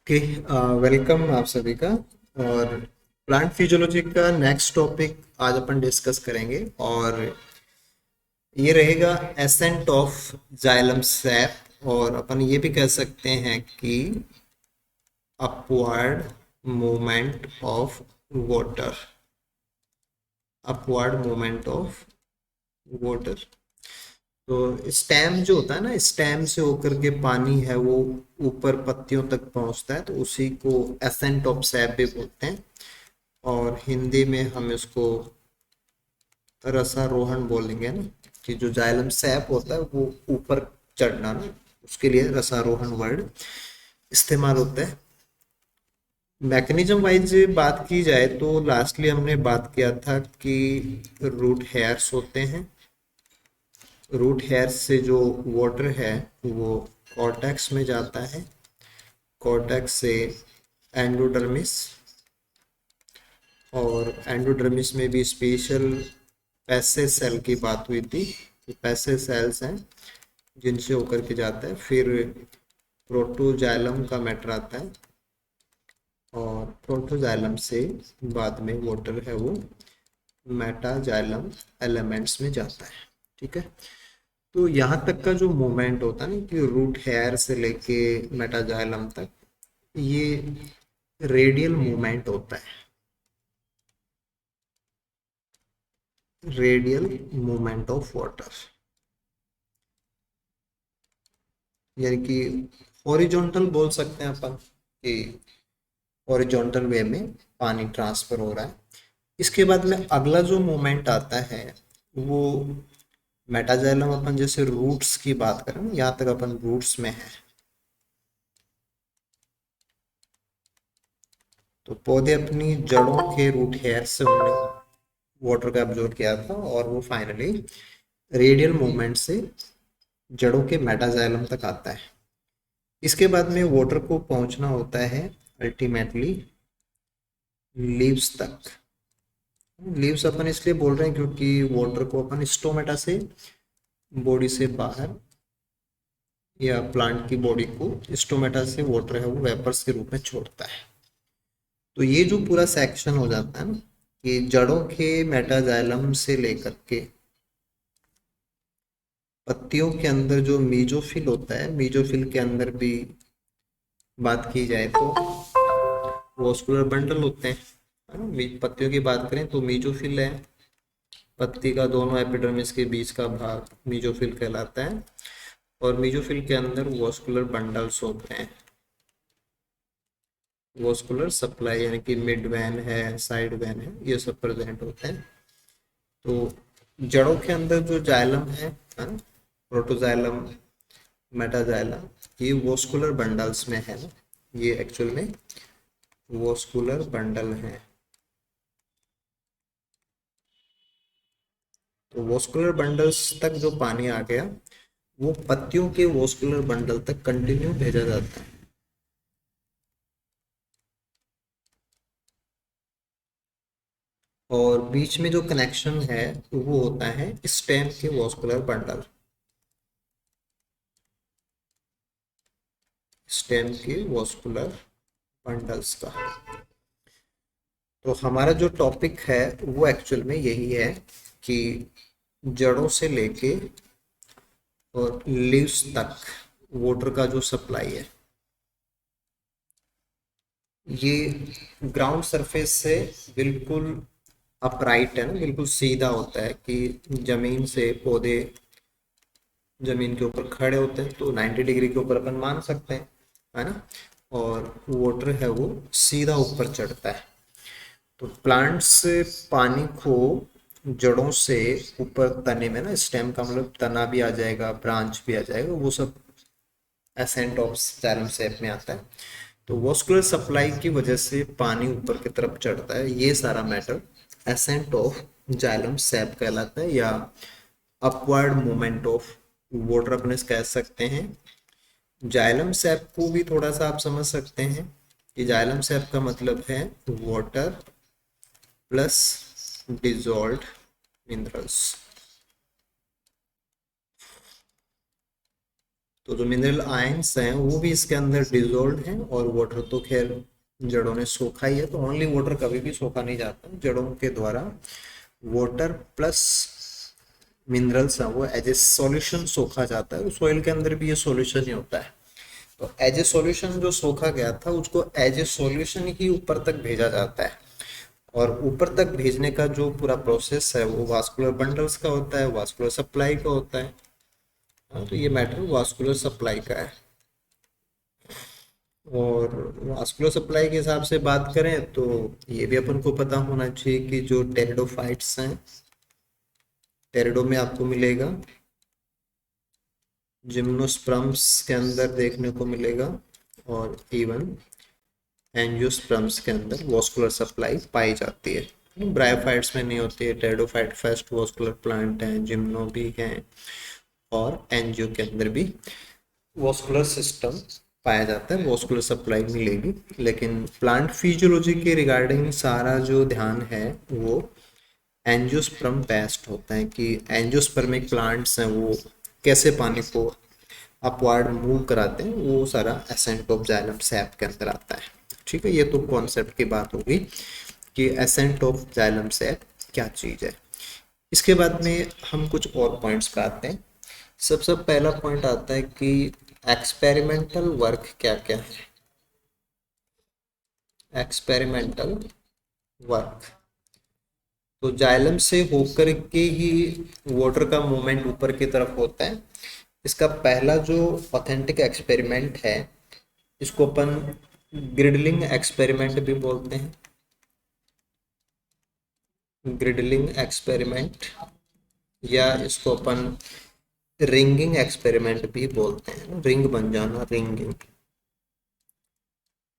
Okay. Welcome आप सभी का। और प्लांट फिजियोलॉजी का नेक्स्ट टॉपिक आज अपन डिस्कस करेंगे और ये रहेगा एसेंट ऑफ जाइलम सैप, और अपन ये भी कह सकते हैं कि upward movement of water. Upward movement of water. तो स्टेम जो होता है ना, स्टेम से होकर के पानी है वो ऊपर पत्तियों तक पहुंचता है, तो उसी को एसेंट ऑफ सैप भी बोलते हैं। और हिंदी में हम इसको रसारोहण बोलेंगे ना, कि जो जाइलम सैप होता है वो ऊपर चढ़ना ना, उसके लिए रसारोहण वर्ड इस्तेमाल होता है। मैकेनिज्म वाइज बात की जाए तो लास्टली हमने बात किया था कि रूट हेयर्स होते हैं। रूट हेयर्स से जो वाटर है वो कॉर्टेक्स में जाता है, कॉर्टेक्स से एंडोडर्मिस, और एंडोडर्मिस में भी स्पेशल पैसे सेल की बात हुई थी। पैसे सेल्स हैं जिनसे होकर के जाता है। फिर प्रोटोजाइलम का मैटर आता है, और प्रोटोजाइलम से बाद में वाटर है वो मेटाजाइलम एलिमेंट्स में जाता है। ठीक है। तो यहाँ तक का जो मूवमेंट होता है ना, कि रूट हेयर से लेके मेटाजाइलम तक, ये रेडियल मूवमेंट होता है। रेडियल मूवमेंट ऑफ वाटर, यानी कि हॉरिजॉन्टल बोल सकते हैं अपन, कि हॉरिजॉन्टल वे में पानी ट्रांसफर हो रहा है। इसके बाद में अगला जो मूवमेंट आता है वो मेटाजाइलम, अपन जैसे रूट्स की बात करें ना, यहाँ तक अपन रूट्स में है। तो पौधे अपनी जड़ों के रूट हेयर से उन्होंने वाटर का एब्जॉर्ब किया था, और वो फाइनली रेडियल मूवमेंट से जड़ों के मेटाजाइलम तक आता है। इसके बाद में वाटर को पहुंचना होता है अल्टीमेटली लीव्स तक। लीव्स अपन इसलिए बोल रहे हैं क्योंकि वाटर को अपन स्टोमेटा से, बॉडी से बाहर, या प्लांट की बॉडी को स्टोमेटा से वाटर है वो वेपर्स के रूप में छोड़ता है। तो ये जो पूरा सेक्शन हो जाता है ना, कि जड़ों के मेटाजाइलम से लेकर के पत्तियों के अंदर जो मीजोफिल होता है, मीजोफिल के अंदर भी बात की जाए तो वॉस्कुलर बंडल होते हैं, है ना। पत्तियों की बात करें तो मीजोफिल है, पत्ती का दोनों एपिडर्मिस के बीच का भाग मीजोफिल कहलाता है। और मीजोफिल के अंदर वॉस्कुलर बंडल्स होते हैं। वॉस्कुलर सप्लाई यानी कि मिड वैन है, साइड वैन है, ये सब प्रेजेंट होते हैं। तो जड़ों के अंदर जो जाइलम है ना, प्रोटोजाइलम, मेटाजाइलम, ये वॉस्कुलर बंडल्स में है ना। ये एक्चुअल में वॉस्कुलर बंडल है। तो वॉस्कुलर बंडल्स तक जो पानी आ गया वो पत्तियों के वॉस्कुलर बंडल तक कंटिन्यू भेजा जाता है। और बीच में जो कनेक्शन है वो होता है स्टेम के वॉस्कुलर बंडल, स्टेम के वॉस्कुलर बंडल्स का। तो हमारा जो टॉपिक है वो एक्चुअल में यही है कि जड़ों से लेके और लीव्स तक वाटर का जो सप्लाई है, ये ग्राउंड सरफेस से बिल्कुल अपराइट है ना, बिल्कुल सीधा होता है। कि जमीन से पौधे जमीन के ऊपर खड़े होते हैं तो 90 डिग्री के ऊपर अपन मान सकते हैं, है ना। और वाटर है वो सीधा ऊपर चढ़ता है। तो प्लांट्स पानी को जड़ों से ऊपर तने में ना, स्टेम का मतलब तना भी आ जाएगा, ब्रांच भी आ जाएगा, वो सब एसेंट ऑफ जाइलम शेप में आता है। तो वॉस्कुलर सप्लाई की वजह से पानी ऊपर की तरफ चढ़ता है। ये सारा मैटर एसेंट ऑफ जाइलम सेप कहलाता है, या अपवर्ड मूवमेंट ऑफ वाटर अपन कह सकते हैं। जाइलम सेप को भी थोड़ा सा आप समझ सकते हैं कि जाइलम सेप का मतलब है वाटर प्लस डिजॉल्व्ड मिनरल्स। तो जो मिनरल आयंस हैं वो भी इसके अंदर डिजोल्व हैं, और वाटर तो खैर जड़ों ने सोखा ही है, तो ओनली वाटर कभी भी सोखा नहीं जाता, जड़ों के द्वारा वाटर प्लस मिनरल्स हैं वो एज ए सॉल्यूशन सोखा जाता है। सॉइल के अंदर भी ये सॉल्यूशन ही होता है। तो एज ए सॉल्यूशन जो सोखा गया था उसको एज ए सॉल्यूशन ही ऊपर तक भेजा जाता है, और ऊपर तक भेजने का जो पूरा प्रोसेस है वो वास्कुलर बंडल्स का होता है, वास्कुलर सप्लाई का होता है। हाँ, तो ये मैटर वास्कुलर सप्लाई का है। और वास्कुलर सप्लाई के हिसाब से बात करें तो ये भी अपन को पता होना चाहिए कि जो टेरिडोफाइट्स हैं, टेरिडो में आपको मिलेगा, जिम्नोस्पर्म्स के अंदर देखने को मिलेगा, और इवन एंजियोस्पर्म्स के अंदर वास्कुलर सप्लाई पाई जाती है। ब्रायोफाइट्स में नहीं होती है। टेरिडोफाइट फर्स्ट वास्कुलर प्लांट हैं, जिम्नो भी हैं, और एंजियो के अंदर भी वास्कुलर सिस्टम पाया जाता है, वास्कुलर सप्लाई मिलेगी। लेकिन प्लांट फिजियोलॉजी के रिगार्डिंग सारा जो ध्यान है वो एंजियोस्पर्म बेस्ड होता है, कि एंजियोस्पर्मिक प्लांट्स हैं वो कैसे पानी को अपवार्ड मूव कराते हैं, वो सारा एसेंट ऑफ जाइलम सैप के अंदर आता है। ठीक है, ये तो कॉन्सेप्ट की बात होगी कि एसेंट ऑफ जाइलम सैप क्या चीज़ है। इसके बाद में हम कुछ और पॉइंट्स पे आते हैं। सबसे पहला पॉइंट आता है कि एक्सपेरिमेंटल वर्क क्या क्या है। एक्सपेरिमेंटल वर्क, तो जाइलम से होकर के ही वाटर का मूवमेंट ऊपर की तरफ होता है। इसका पहला जो ऑथेंटिक एक्सपेरिमेंट है इसको अपन ग्रिडलिंग एक्सपेरिमेंट भी बोलते हैं। ग्रिडलिंग एक्सपेरिमेंट, या इसको अपन रिंगिंग एक्सपेरिमेंट भी बोलते हैं, रिंग बन जाना, रिंगिंग।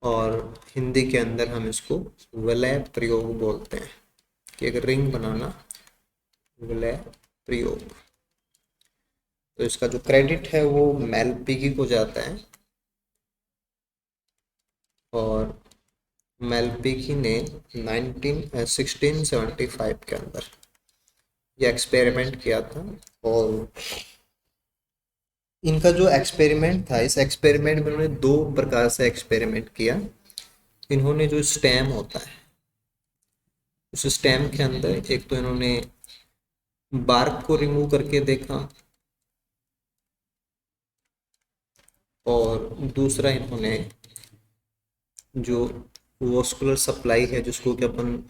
और हिंदी के अंदर हम इसको विलय प्रयोग बोलते हैं, कि एक रिंग बनाना, विलय प्रयोग। तो इसका जो क्रेडिट है वो मेलपिगी को जाता है, और मेलपिगी ने 1675 के अंदर ये एक्सपेरिमेंट किया था। और इनका जो एक्सपेरिमेंट था, इस एक्सपेरिमेंट में उन्होंने दो प्रकार से एक्सपेरिमेंट किया। इन्होंने जो स्टेम होता है, उस स्टेम के अंदर एक तो इन्होंने बार्क को रिमूव करके देखा, और दूसरा इन्होंने जो वॉस्कुलर सप्लाई है जिसको कि अपन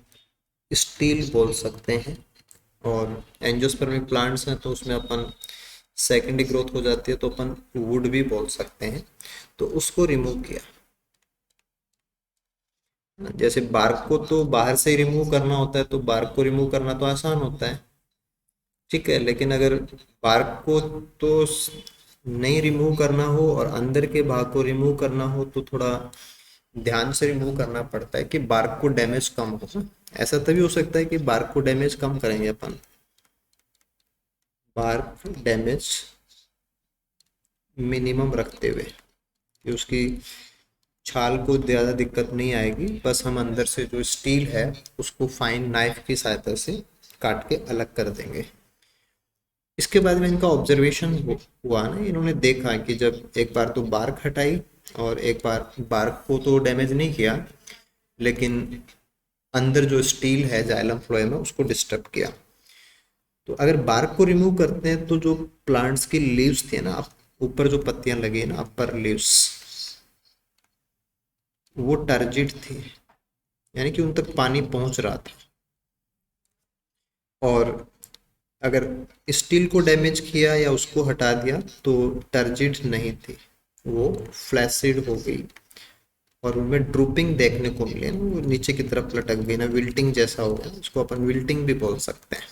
स्टील बोल सकते हैं, और एंजियोस्पर्मिक प्लांट्स हैं तो उसमें अपन सेकेंडरी ग्रोथ हो जाती है तो अपन वुड भी बोल सकते हैं, तो उसको रिमूव किया। जैसे बार्क को तो बाहर से ही रिमूव करना होता है, तो बार्क को रिमूव करना तो आसान होता है, ठीक है। लेकिन अगर बार्क को तो नहीं रिमूव करना हो और अंदर के भाग को रिमूव करना हो तो थोड़ा ध्यान से रिमूव करना पड़ता है कि बार्क को डैमेज कम हो। ऐसा तभी हो सकता है कि बार्क को डैमेज कम करेंगे अपन, बार्क डैमेज मिनिमम रखते हुए, कि उसकी छाल को ज़्यादा दिक्कत नहीं आएगी, बस हम अंदर से जो स्टील है उसको फाइन नाइफ की सहायता से काट के अलग कर देंगे। इसके बाद में इनका ऑब्जर्वेशन हुआ ना, इन्होंने देखा कि जब एक बार तो बार्क हटाई और एक बार बार्क को तो डैमेज नहीं किया, लेकिन अंदर जो स्टील है जाइलम फ्लोएम में उसको डिस्टर्ब किया। तो अगर बार्क को रिमूव करते हैं तो जो प्लांट्स की लीव्स थी ना, ऊपर जो पत्तियां लगी है ना, अपर लीव्स, वो टर्जिड थी, यानी कि उन तक पानी पहुंच रहा था। और अगर स्टील को डैमेज किया या उसको हटा दिया तो टर्जिड नहीं थी, वो फ्लैसिड हो गई, और उनमें ड्रूपिंग देखने को मिले ना, वो नीचे की तरफ लटक गई ना, विल्टिंग जैसा हो गया, उसको अपन विल्टिंग भी बोल सकते हैं।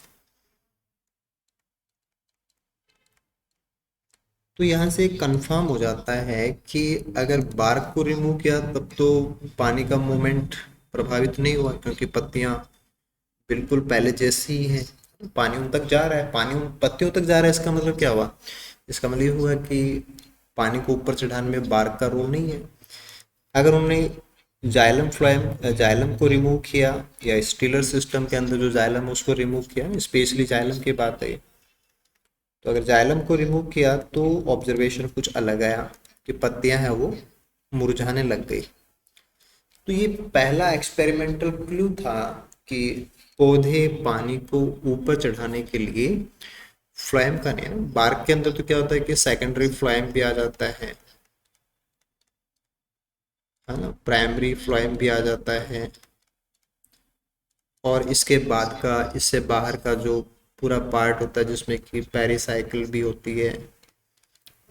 तो यहाँ से कंफर्म हो जाता है कि अगर बार्क को रिमूव किया तब तो पानी का मूवमेंट प्रभावित नहीं हुआ, क्योंकि पत्तियां बिल्कुल पहले जैसी ही हैं, पानी उन तक जा रहा है, पानी उन पत्तियों तक जा रहा है। इसका मतलब क्या हुआ? इसका मतलब ये हुआ कि पानी को ऊपर चढ़ाने में बार्क का रोल नहीं है। अगर उन्होंने जाइलम फ्लोएम, जाइलम को रिमूव किया, या स्टीलर सिस्टम के अंदर जो जाइलम है उसको रिमूव किया, स्पेशली जाइलम की बात है, तो अगर जाइलम को रिमूव किया तो ऑब्जर्वेशन कुछ अलग आया कि पत्तियां हैं वो मुरझाने लग गई। तो ये पहला एक्सपेरिमेंटल क्लू था कि पौधे पानी को ऊपर चढ़ाने के लिए फ्लोएम का नहीं है ना, बार्क के अंदर तो क्या होता है कि सेकेंडरी फ्लोएम भी आ जाता है ना, प्राइमरी फ्लोएम भी आ जाता है, और इसके बाद का इससे बाहर का जो पूरा पार्ट होता है जिसमें कि पेरिसाइकिल भी होती है,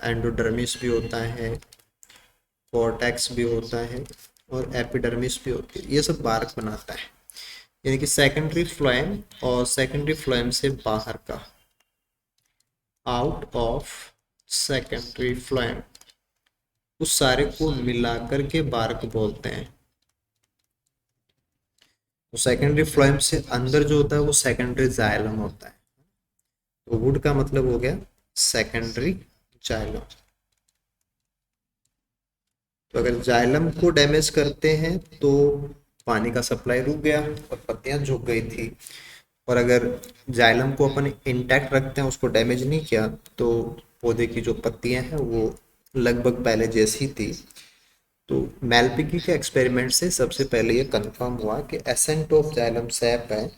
एंडोडर्मिस भी होता है, कॉर्टेक्स भी होता है, और एपिडर्मिस भी होती है, ये सब बार्क बनाता है। यानी कि सेकेंडरी फ्लोएम और सेकेंडरी फ्लोएम से बाहर का, आउट ऑफ सेकेंडरी फ्लोएम, उस सारे को मिलाकर के बार्क बोलते हैं। तो सेकेंडरी फ्लोएम से अंदर जो होता है वो सेकेंडरी जाइलम होता है। तो वुड का मतलब हो गया सेकेंडरी जाइलम। तो अगर जाइलम को डैमेज करते हैं तो पानी का सप्लाई रुक गया और पत्तियां झुक गई थी। और अगर जाइलम को अपन इंटैक्ट रखते हैं, उसको डैमेज नहीं किया, तो पौधे की जो पत्तियां हैं वो लगभग पहले जैसी थी। तो मेलपिकी के एक्सपेरिमेंट से सबसे पहले ये कंफर्म हुआ कि एसेंट ऑफ जाइलम सैप है,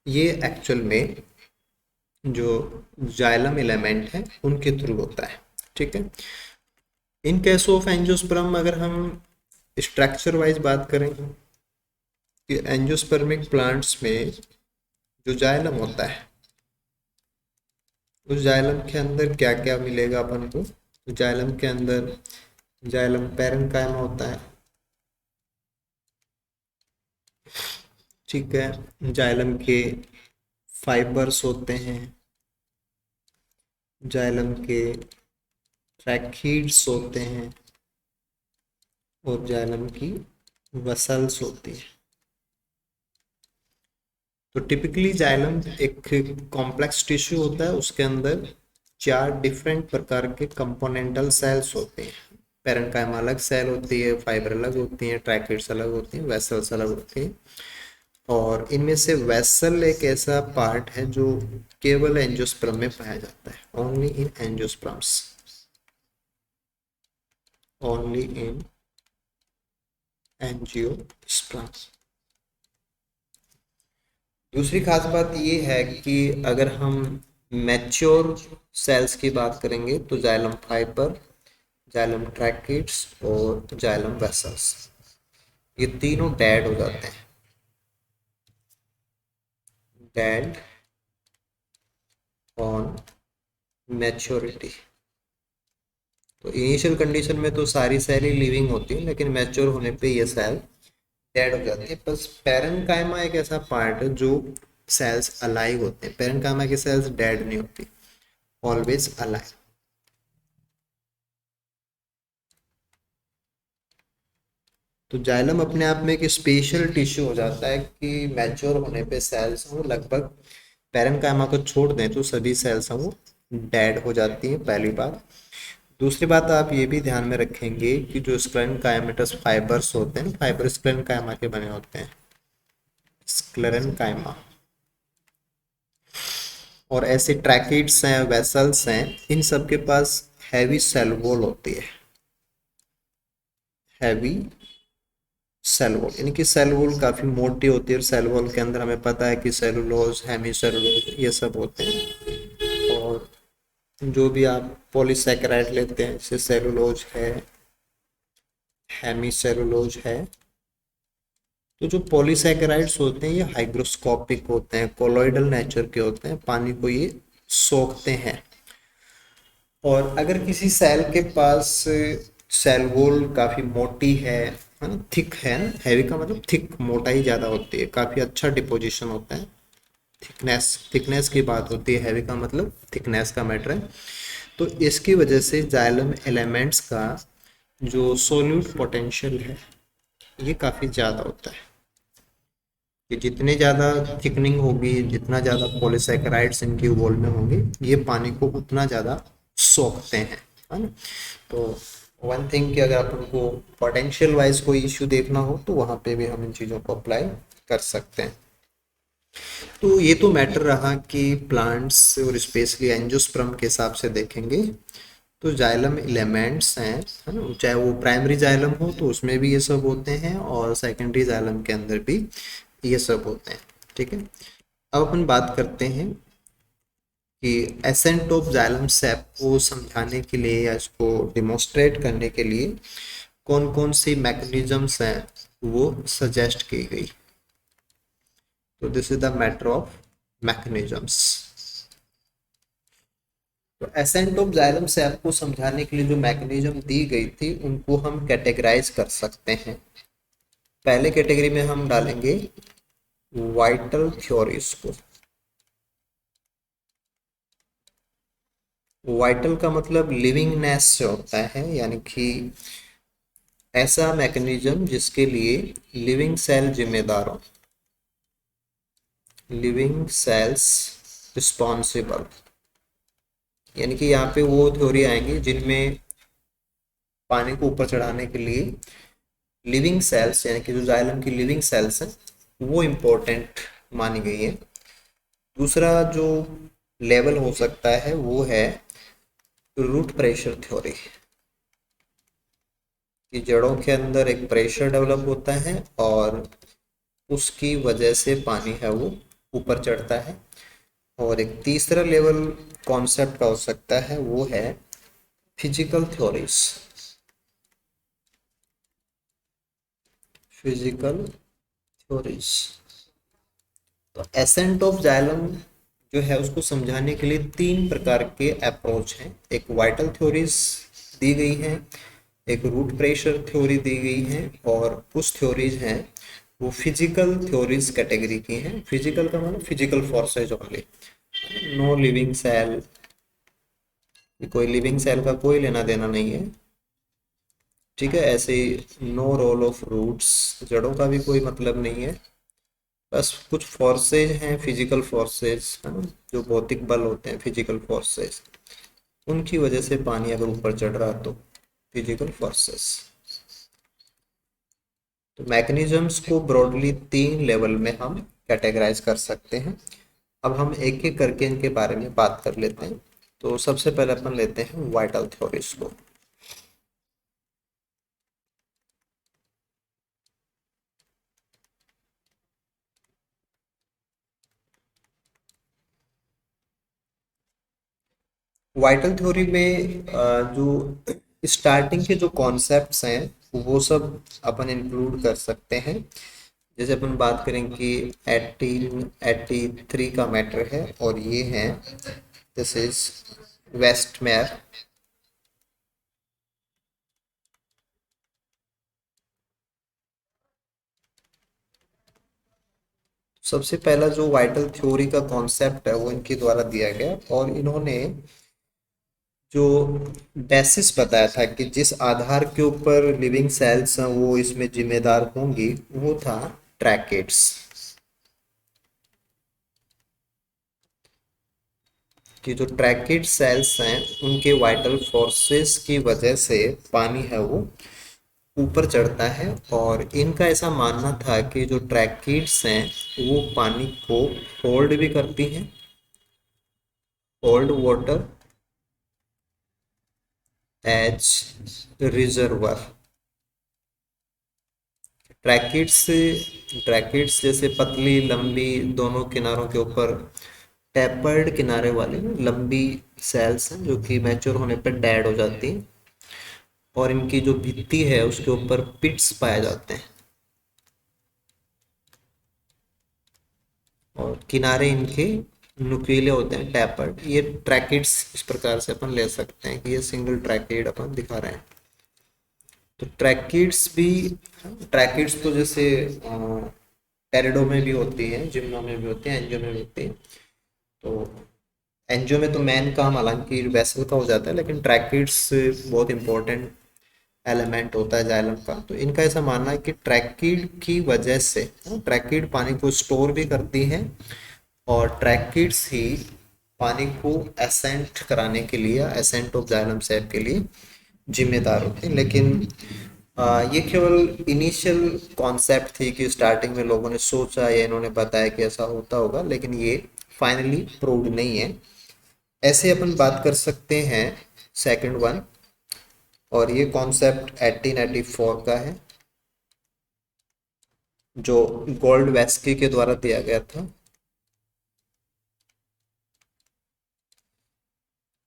ये एक्चुअल में जो जाइलम एलिमेंट है उनके थ्रू होता है। ठीक है। इन केस ऑफ एंजियोस्पर्म अगर हम स्ट्रक्चर वाइज बात करें कि एंजियोस्पर्मिक प्लांट्स में जो जाइलम होता है, उस जाइलम के अंदर क्या क्या मिलेगा अपन को। तो जाइलम के अंदर जाइलम पैरेन्काइमा होता है। ठीक है। जाइलम के फाइबर्स होते हैं, जाइलम के ट्रैकीड्स होते हैं, और जाइलम की वसल्स होती है। तो टिपिकली जाइलम एक कॉम्प्लेक्स टिश्यू होता है, उसके अंदर 4 डिफरेंट प्रकार के कंपोनेंटल सेल्स होते हैं। पैरेन्काइमा अलग सेल होती है, फाइबर अलग होती हैं, ट्रैकिड्स अलग होती हैं, वेसल्स अलग होती हैं। और इनमें से वेसल एक ऐसा पार्ट है जो केवल एंजियोस्पर्म में पाया जाता है, only in angiosperms, only in angiosperms. दूसरी खास बात ये है कि अगर हम मैच्योर सेल्स की बात करेंगे तो जाइलम फाइबर, जाइलम ट्रैकिड्स और जाइलम वेसल्स, ये तीनों डेड हो जाते हैं, डेड ऑन मैच्योरिटी। तो इनिशियल कंडीशन में तो सारी सेल ही लिविंग होती है, लेकिन मैच्योर होने पे ये सेल डेड हो जाती है। बस पैरेन्काइमा एक ऐसा पार्ट है जो सेल्स अलाइव होते हैं, पैरेन्काइमा की सेल्स डेड नहीं होती, ऑलवेज अलाइव। तो जाइलम अपने आप में एक स्पेशल टिश्यू हो जाता है कि मैच्योर होने पे सेल्स वो लगभग, पैरेन्काइमा को छोड़ दें तो सभी सेल्स हैं वो डेड हो जाती हैं, पहली बात। दूसरी बात आप ये भी ध्यान में रखेंगे कि जो स्क्लेरेनकाइमेटस फाइबर्स होते हैं, फाइबर स्क्लेरेनकाइमा के बने होते हैं, स्क्लेरेनकाइमा, और ऐसे ट्रैकिड्स हैं, वेसल्स हैं, इन सब के पास हैवी सेल वॉल होती है, हैवी सेल वॉल, यानी कि सेल वॉल काफ़ी मोटी होती है। और सेल वॉल के अंदर हमें पता है कि सेलुलोज, हेमी सेलुलोज, ये सब होते हैं। और जो भी आप पॉलीसैकेराइड लेते हैं, जैसे सेलुलोज है, हेमी सेलुलोज है, तो जो पॉलीसैकेराइड्स होते हैं ये हाइग्रोस्कोपिक होते हैं, कोलोइडल नेचर के होते हैं, पानी को ये सोखते हैं। और अगर किसी सेल के पास सेल वॉल काफ़ी मोटी है ना, थिक है ना, हैवी का मतलब थिक, मोटाई ज़्यादा होती है, काफ़ी अच्छा डिपोजिशन होता है, थिकनेस, थिकनेस की बात होती है, हैवी का मतलब थिकनेस का मैटर है। तो इसकी वजह से जाइलम एलिमेंट्स का जो सोल्यूट पोटेंशियल है ये काफ़ी ज़्यादा होता है, कि जितने ज़्यादा थिकनिंग होगी, जितना ज़्यादा पॉलीसैकेराइड्स इनकी वॉल में होंगे, ये पानी को उतना ज़्यादा सोखते हैं, है ना। तो वन थिंग कि अगर अपन को पोटेंशियल वाइज कोई इश्यू देखना हो तो वहाँ पे भी हम इन चीज़ों को अप्लाई कर सकते हैं। तो ये तो मैटर रहा कि प्लांट्स और स्पेशली एंजियोस्पर्म के हिसाब से देखेंगे तो जाइलम एलिमेंट्स हैं, है ना, चाहे वो प्राइमरी जाइलम हो तो उसमें भी ये सब होते हैं और सेकेंडरी जाइलम के अंदर भी ये सब होते हैं। ठीक है, अब अपन बात करते हैं कि एसेंट ऑफ जाइलम सैप को समझाने के लिए या इसको डिमोन्स्ट्रेट करने के लिए कौन कौन सी मैकेनिज्म्स हैं वो सजेस्ट की गई। तो this is the matter of mechanisms. तो एसेंट ऑफ जाइलम सैप को समझाने के लिए जो मैकेनिज्म दी गई थी उनको हम कैटेगराइज कर सकते हैं। पहले कैटेगरी में हम डालेंगे वाइटल थ्योरीज को। वाइटल का मतलब लिविंगनेस से होता है, यानी कि ऐसा मैकेनिज्म जिसके लिए लिविंग सेल जिम्मेदार हो, लिविंग सेल्स रिस्पॉन्सिबल। यानी कि यहाँ पे वो थ्योरी आएंगी जिनमें पानी को ऊपर चढ़ाने के लिए लिविंग सेल्स, यानी कि जो जाइलम की लिविंग सेल्स हैं वो इम्पोर्टेंट मानी गई है। दूसरा जो लेवल हो सकता है वो है रूट प्रेशर थ्योरी, कि जड़ों के अंदर एक प्रेशर डेवलप होता है और उसकी वजह से पानी है वो ऊपर चढ़ता है। और एक तीसरा लेवल कॉन्सेप्ट का हो सकता है वो है फिजिकल थ्योरीज, फिजिकल थ्योरीज। तो एसेंट ऑफ जाइलम जो है उसको समझाने के लिए तीन प्रकार के अप्रोच हैं। एक वाइटल थ्योरीज दी गई है, एक रूट प्रेशर थ्योरी दी गई है और कुछ थ्योरीज हैं वो फिजिकल थ्योरीज कैटेगरी की हैं। फिजिकल का मतलब physical forces only, no living cell, कोई लिविंग सेल का कोई लेना देना नहीं है। ठीक है, ऐसे ही नो रोल ऑफ रूट्स, जड़ों का भी कोई मतलब नहीं है। बस कुछ फोर्सेज हैं, फिजिकल फोर्सेज, है ना, जो भौतिक बल होते हैं, फिजिकल फोर्सेज, उनकी वजह से पानी अगर ऊपर चढ़ रहा तो फिजिकल फोर्सेस। तो मैकेनिज्म्स को ब्रॉडली तीन लेवल में हम कैटेगराइज कर सकते हैं। अब हम एक एक करके इनके बारे में बात कर लेते हैं। तो सबसे पहले अपन लेते हैं वाइटल थ्योरीज को। वाइटल थ्योरी में जो स्टार्टिंग के जो कॉन्सेप्ट्स हैं वो सब अपन इंक्लूड कर सकते हैं। जैसे अपन बात करें कि 1883 का मैटर है और ये है, दिस इज वेस्टमेयर। सबसे पहला जो वाइटल थ्योरी का कॉन्सेप्ट है वो इनके द्वारा दिया गया और इन्होंने जो बेसिस बताया था कि जिस आधार के ऊपर लिविंग सेल्स हैं वो इसमें जिम्मेदार होंगी वो था ट्रैकेट्स, कि जो ट्रैकेट सेल्स हैं उनके वाइटल फोर्सेस की वजह से पानी है वो ऊपर चढ़ता है। और इनका ऐसा मानना था कि जो ट्रैकेट्स हैं वो पानी को होल्ड भी करती हैं, hold water as reservoir. Tracheids, tracheids जैसे पतली लंबी दोनों किनारों के ऊपर टेपर्ड किनारे वाले लंबी सेल्स हैं जो कि मैच्योर होने पर डेड हो जाती हैं और इनकी जो भित्ति है उसके ऊपर पिट्स पाए जाते हैं और किनारे इनके नुकीले होते हैं, टैपर्ड। ये ट्रैकेट्स इस प्रकार से अपन ले सकते हैं कि ये सिंगल ट्रैकेड अपन दिखा रहे हैं। तो ट्रैकेट्स भी, ट्रैकेट्स तो जैसे टेरिडो में भी होती है, जिम्नो में भी होती है, एंजियो में भी होती है। तो एनजीओ में तो मेन काम हालांकि वेसल का हो जाता है, लेकिन ट्रैकिड्स बहुत इंपॉर्टेंट एलिमेंट होता है जाइलम का। तो इनका ऐसा मानना है कि ट्रैकिड की वजह से, ट्रैकिड पानी को स्टोर भी करती हैं और ट्रैकिड्स ही पानी को एसेंट कराने के लिए, एसेंट ऑफ जाइलम सैप के लिए जिम्मेदार होते हैं। लेकिन ये केवल इनिशियल कॉन्सेप्ट थी कि स्टार्टिंग में लोगों ने सोचा या इन्होंने बताया कि ऐसा होता होगा, लेकिन ये फाइनली प्रूव्ड नहीं है। ऐसे अपन बात कर सकते हैं सेकंड वन, और ये कॉन्सेप्ट 1884 का है, जो गोल्ड वेस्की के द्वारा दिया गया था।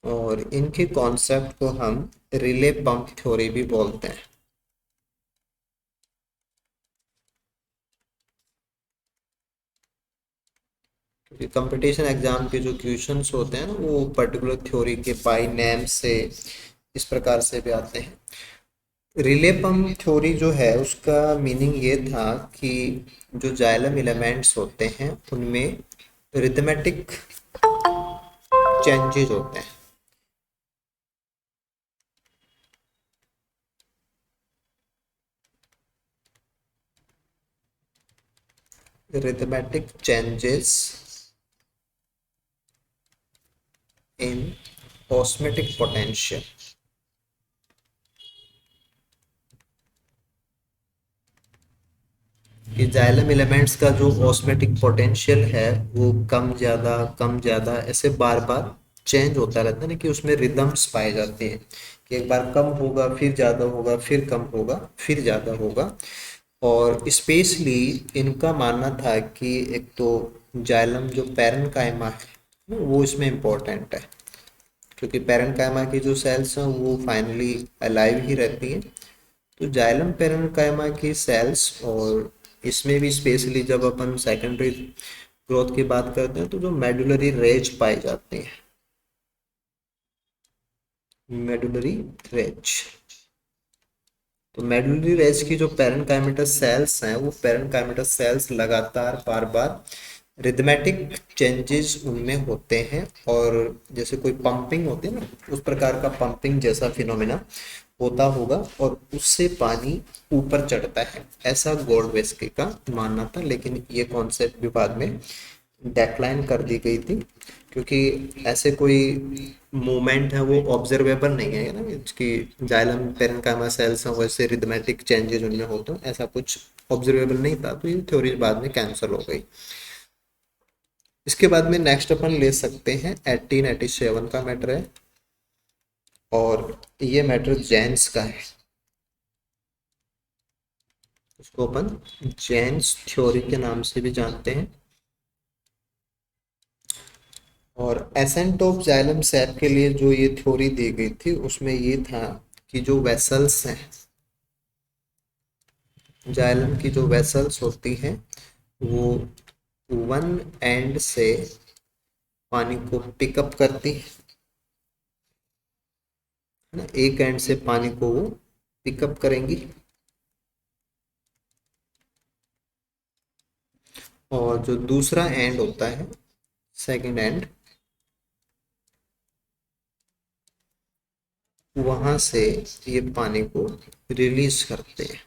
और इनके कॉन्सेप्ट को हम रिले पंप थ्योरी भी बोलते हैं। क्योंकि कंपटीशन एग्जाम के जो क्वेश्चंस होते हैं ना, वो पर्टिकुलर थ्योरी के बाय नेम से इस प्रकार से भी आते हैं। रिले पंप थ्योरी जो है उसका मीनिंग ये था कि जो जाइलम एलिमेंट्स होते हैं उनमें रिथमेटिक चेंजेस होते हैं। Arithmetic changes in osmotic potential. कि जाइलम एलिमेंट्स का जो ऑस्मेटिक पोटेंशियल है वो कम ज़्यादा ऐसे बार बार चेंज होता रहता है ना, कि उसमें रिदम्स पाए जाते हैं कि एक बार कम होगा फिर ज़्यादा होगा फिर कम होगा फिर ज़्यादा होगा। और स्पेशली इनका मानना था कि एक तो जाइलम जो पैरेन्काइमा है वो इसमें इम्पोर्टेंट है, क्योंकि पैरेन्काइमा की जो सेल्स हैं वो फाइनली अलाइव ही रहती हैं। तो जाइलम पैरेन्काइमा की सेल्स, और इसमें भी स्पेशली जब अपन सेकेंडरी ग्रोथ की बात करते हैं तो जो मेडुलरी रेज पाए जाते हैं, मेडुलरी रेज। तो मेडुलरी रेज की जो पैरेन्काइमेटस सेल्स हैं वो पैरेन्काइमेटस सेल्स लगातार बार बार रिदमेटिक चेंजेस उनमें होते हैं, और जैसे कोई पंपिंग होती है ना, उस प्रकार का पंपिंग जैसा फिनोमेना होता होगा और उससे पानी ऊपर चढ़ता है, ऐसा गोल्डवेस्की का मानना था। लेकिन ये कॉन्सेप्ट भी बाद में डेक्लाइन कर दी गई थी, क्योंकि ऐसे कोई मूवमेंट है वो ऑब्जर्वेबल नहीं है ना, कि जाइलम पेरेन्काइमा सेल्स हैं वैसे रिदमेटिक चेंजेस उनमें होते हैं, ऐसा कुछ ऑब्जर्वेबल नहीं था। तो ये थ्योरी बाद में कैंसिल हो गई। इसके बाद में नेक्स्ट अपन ले सकते हैं 1887 का मैटर है, और ये मैटर जेन्स का है। इसको अपन जेन्स थ्योरी के नाम से भी जानते हैं। और एसेंट ऑफ जाइलम सैप के लिए जो ये थ्योरी दी गई थी उसमें ये था कि जो वेसल्स हैं, जाइलम की जो वेसल्स होती हैं वो वन एंड से पानी को पिकअप करती है ना, एक एंड से पानी को वो पिकअप करेंगी, और जो दूसरा एंड होता है सेकंड एंड, वहां से ये पानी को रिलीज करते हैं।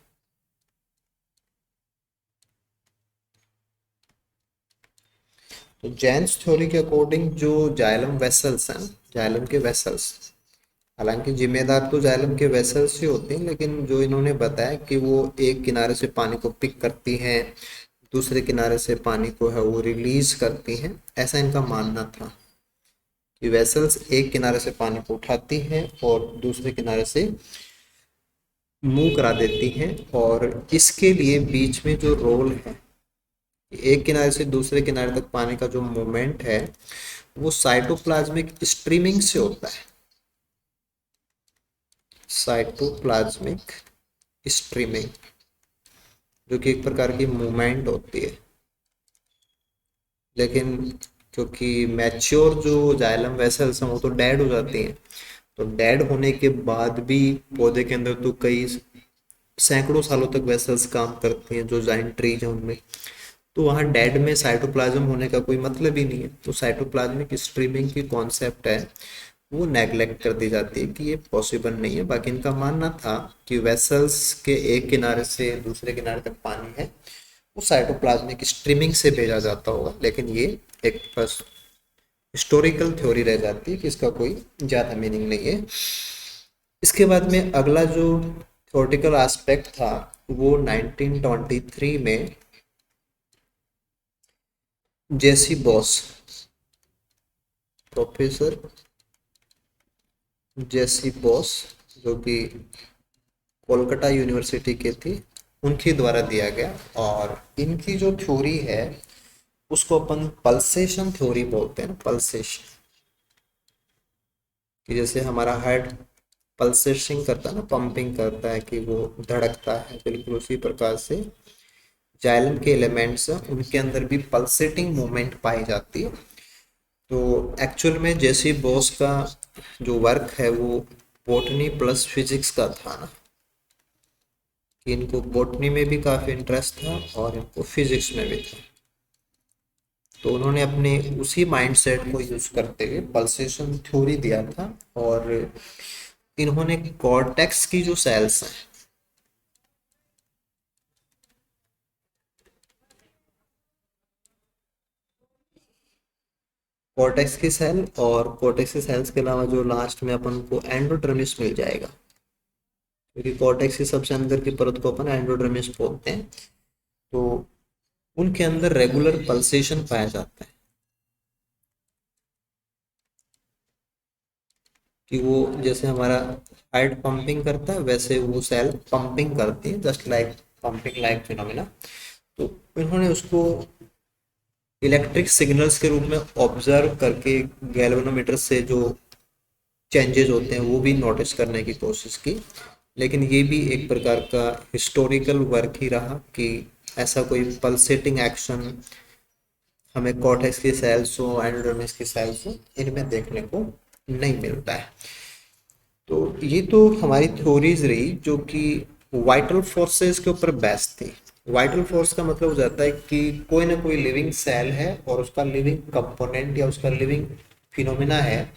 तो जेन्स थ्योरी के अकॉर्डिंग जो जाइलम वेसल्स हैं, जाइलम के वेसल्स, हालांकि जिम्मेदार तो जाइलम के वेसल्स ही होते हैं, लेकिन जो इन्होंने बताया कि वो एक किनारे से पानी को पिक करती हैं, दूसरे किनारे से पानी को है वो रिलीज करती हैं, ऐसा इनका मानना था कि वेसल्स एक किनारे से पानी को उठाती हैं और दूसरे किनारे से मूव करा देती हैं। और इसके लिए बीच में जो रोल है, एक किनारे से दूसरे किनारे तक पानी का जो मूवमेंट है वो साइटोप्लाज्मिक स्ट्रीमिंग से होता है, साइटोप्लाज्मिक स्ट्रीमिंग, जो कि एक प्रकार की मूवमेंट होती है। लेकिन क्योंकि मैच्योर जो जाइलम वेसल्स हैं वो तो डेड हो जाती हैं, तो डेड होने के बाद भी पौधे के अंदर तो कई सैकड़ों सालों तक वेसल्स काम करती हैं जो जाइंट ट्रीज हैं उनमें, तो वहाँ डेड में साइटोप्लाज्म होने का कोई मतलब ही नहीं है। तो साइटोप्लाज्मिक स्ट्रीमिंग की कॉन्सेप्ट है वो नेग्लेक्ट कर दी जाती है कि ये पॉसिबल नहीं है। बाकी इनका मानना था कि वेसल्स के एक किनारे से दूसरे किनारे तक पानी है वो साइटोप्लाज्मिक स्ट्रीमिंग से भेजा जाता होगा, लेकिन ये एक बस हिस्टोरिकल थ्योरी रह जाती है कि इसका कोई ज़्यादा मीनिंग नहीं है। इसके बाद में अगला जो थ्योरेटिकल एस्पेक्ट था वो 1923 में जेसी बॉस, प्रोफेसर जेसी बॉस, जो कि कोलकाता यूनिवर्सिटी के थी, उनके द्वारा दिया गया। और इनकी जो थ्योरी है उसको अपन पल्सेशन थ्योरी बोलते हैं, पल्सेशन। कि जैसे हमारा हार्ट पल्सेशन करता है ना, पंपिंग करता है, कि वो धड़कता है, बिल्कुल उसी प्रकार से जाइलम के एलिमेंट्स हैं उनके अंदर भी पल्सेटिंग मूवमेंट पाई जाती है। तो एक्चुअल में जेसी बोस का जो वर्क है वो बॉटनी प्लस फिजिक्स का था ना, कि इनको बॉटनी में भी काफ़ी इंटरेस्ट था और इनको फिजिक्स में भी था। तो उन्होंने अपने उसी माइंडसेट को यूज करते हुए पल्सेशन थ्योरी दिया था। और इन्होंने कॉर्टेक्स की जो सेल्स हैं, कॉर्टेक्स की सेल और कॉर्टेक्स की सेल्स के अलावा जो लास्ट में अपन को एंडोडर्मिस मिल जाएगा, क्योंकि कॉर्टेक्स की सबसे अंदर की परत को अपन एंडोडर्मिस बोलते हैं। तो उनके अंदर रेगुलर पल्सेशन पाया जाता है, कि वो जैसे हमारा हार्ट पंपिंग करता है वैसे वो सेल पंपिंग करती है, just like pumping like phenomena. तो इन्होंने उसको इलेक्ट्रिक सिग्नल्स के रूप में ऑब्जर्व करके गैल्वेनोमीटर से जो चेंजेस होते हैं वो भी नोटिस करने की कोशिश की। लेकिन ये भी एक प्रकार का हिस्टोरिकल वर्क ही रहा कि ऐसा कोई पल्सेटिंग एक्शन हमें कॉर्टेक्स की सेल्स हो, एंडोडर्मिस की सेल्स हो, इनमें देखने को नहीं मिलता है। तो ये तो हमारी थ्योरीज रही जो कि वाइटल फोर्सेस के ऊपर बेस्ड थी। वाइटल फोर्स का मतलब हो जाता है कि कोई ना कोई लिविंग सेल है और उसका लिविंग कंपोनेंट या उसका लिविंग फिनोमिना है,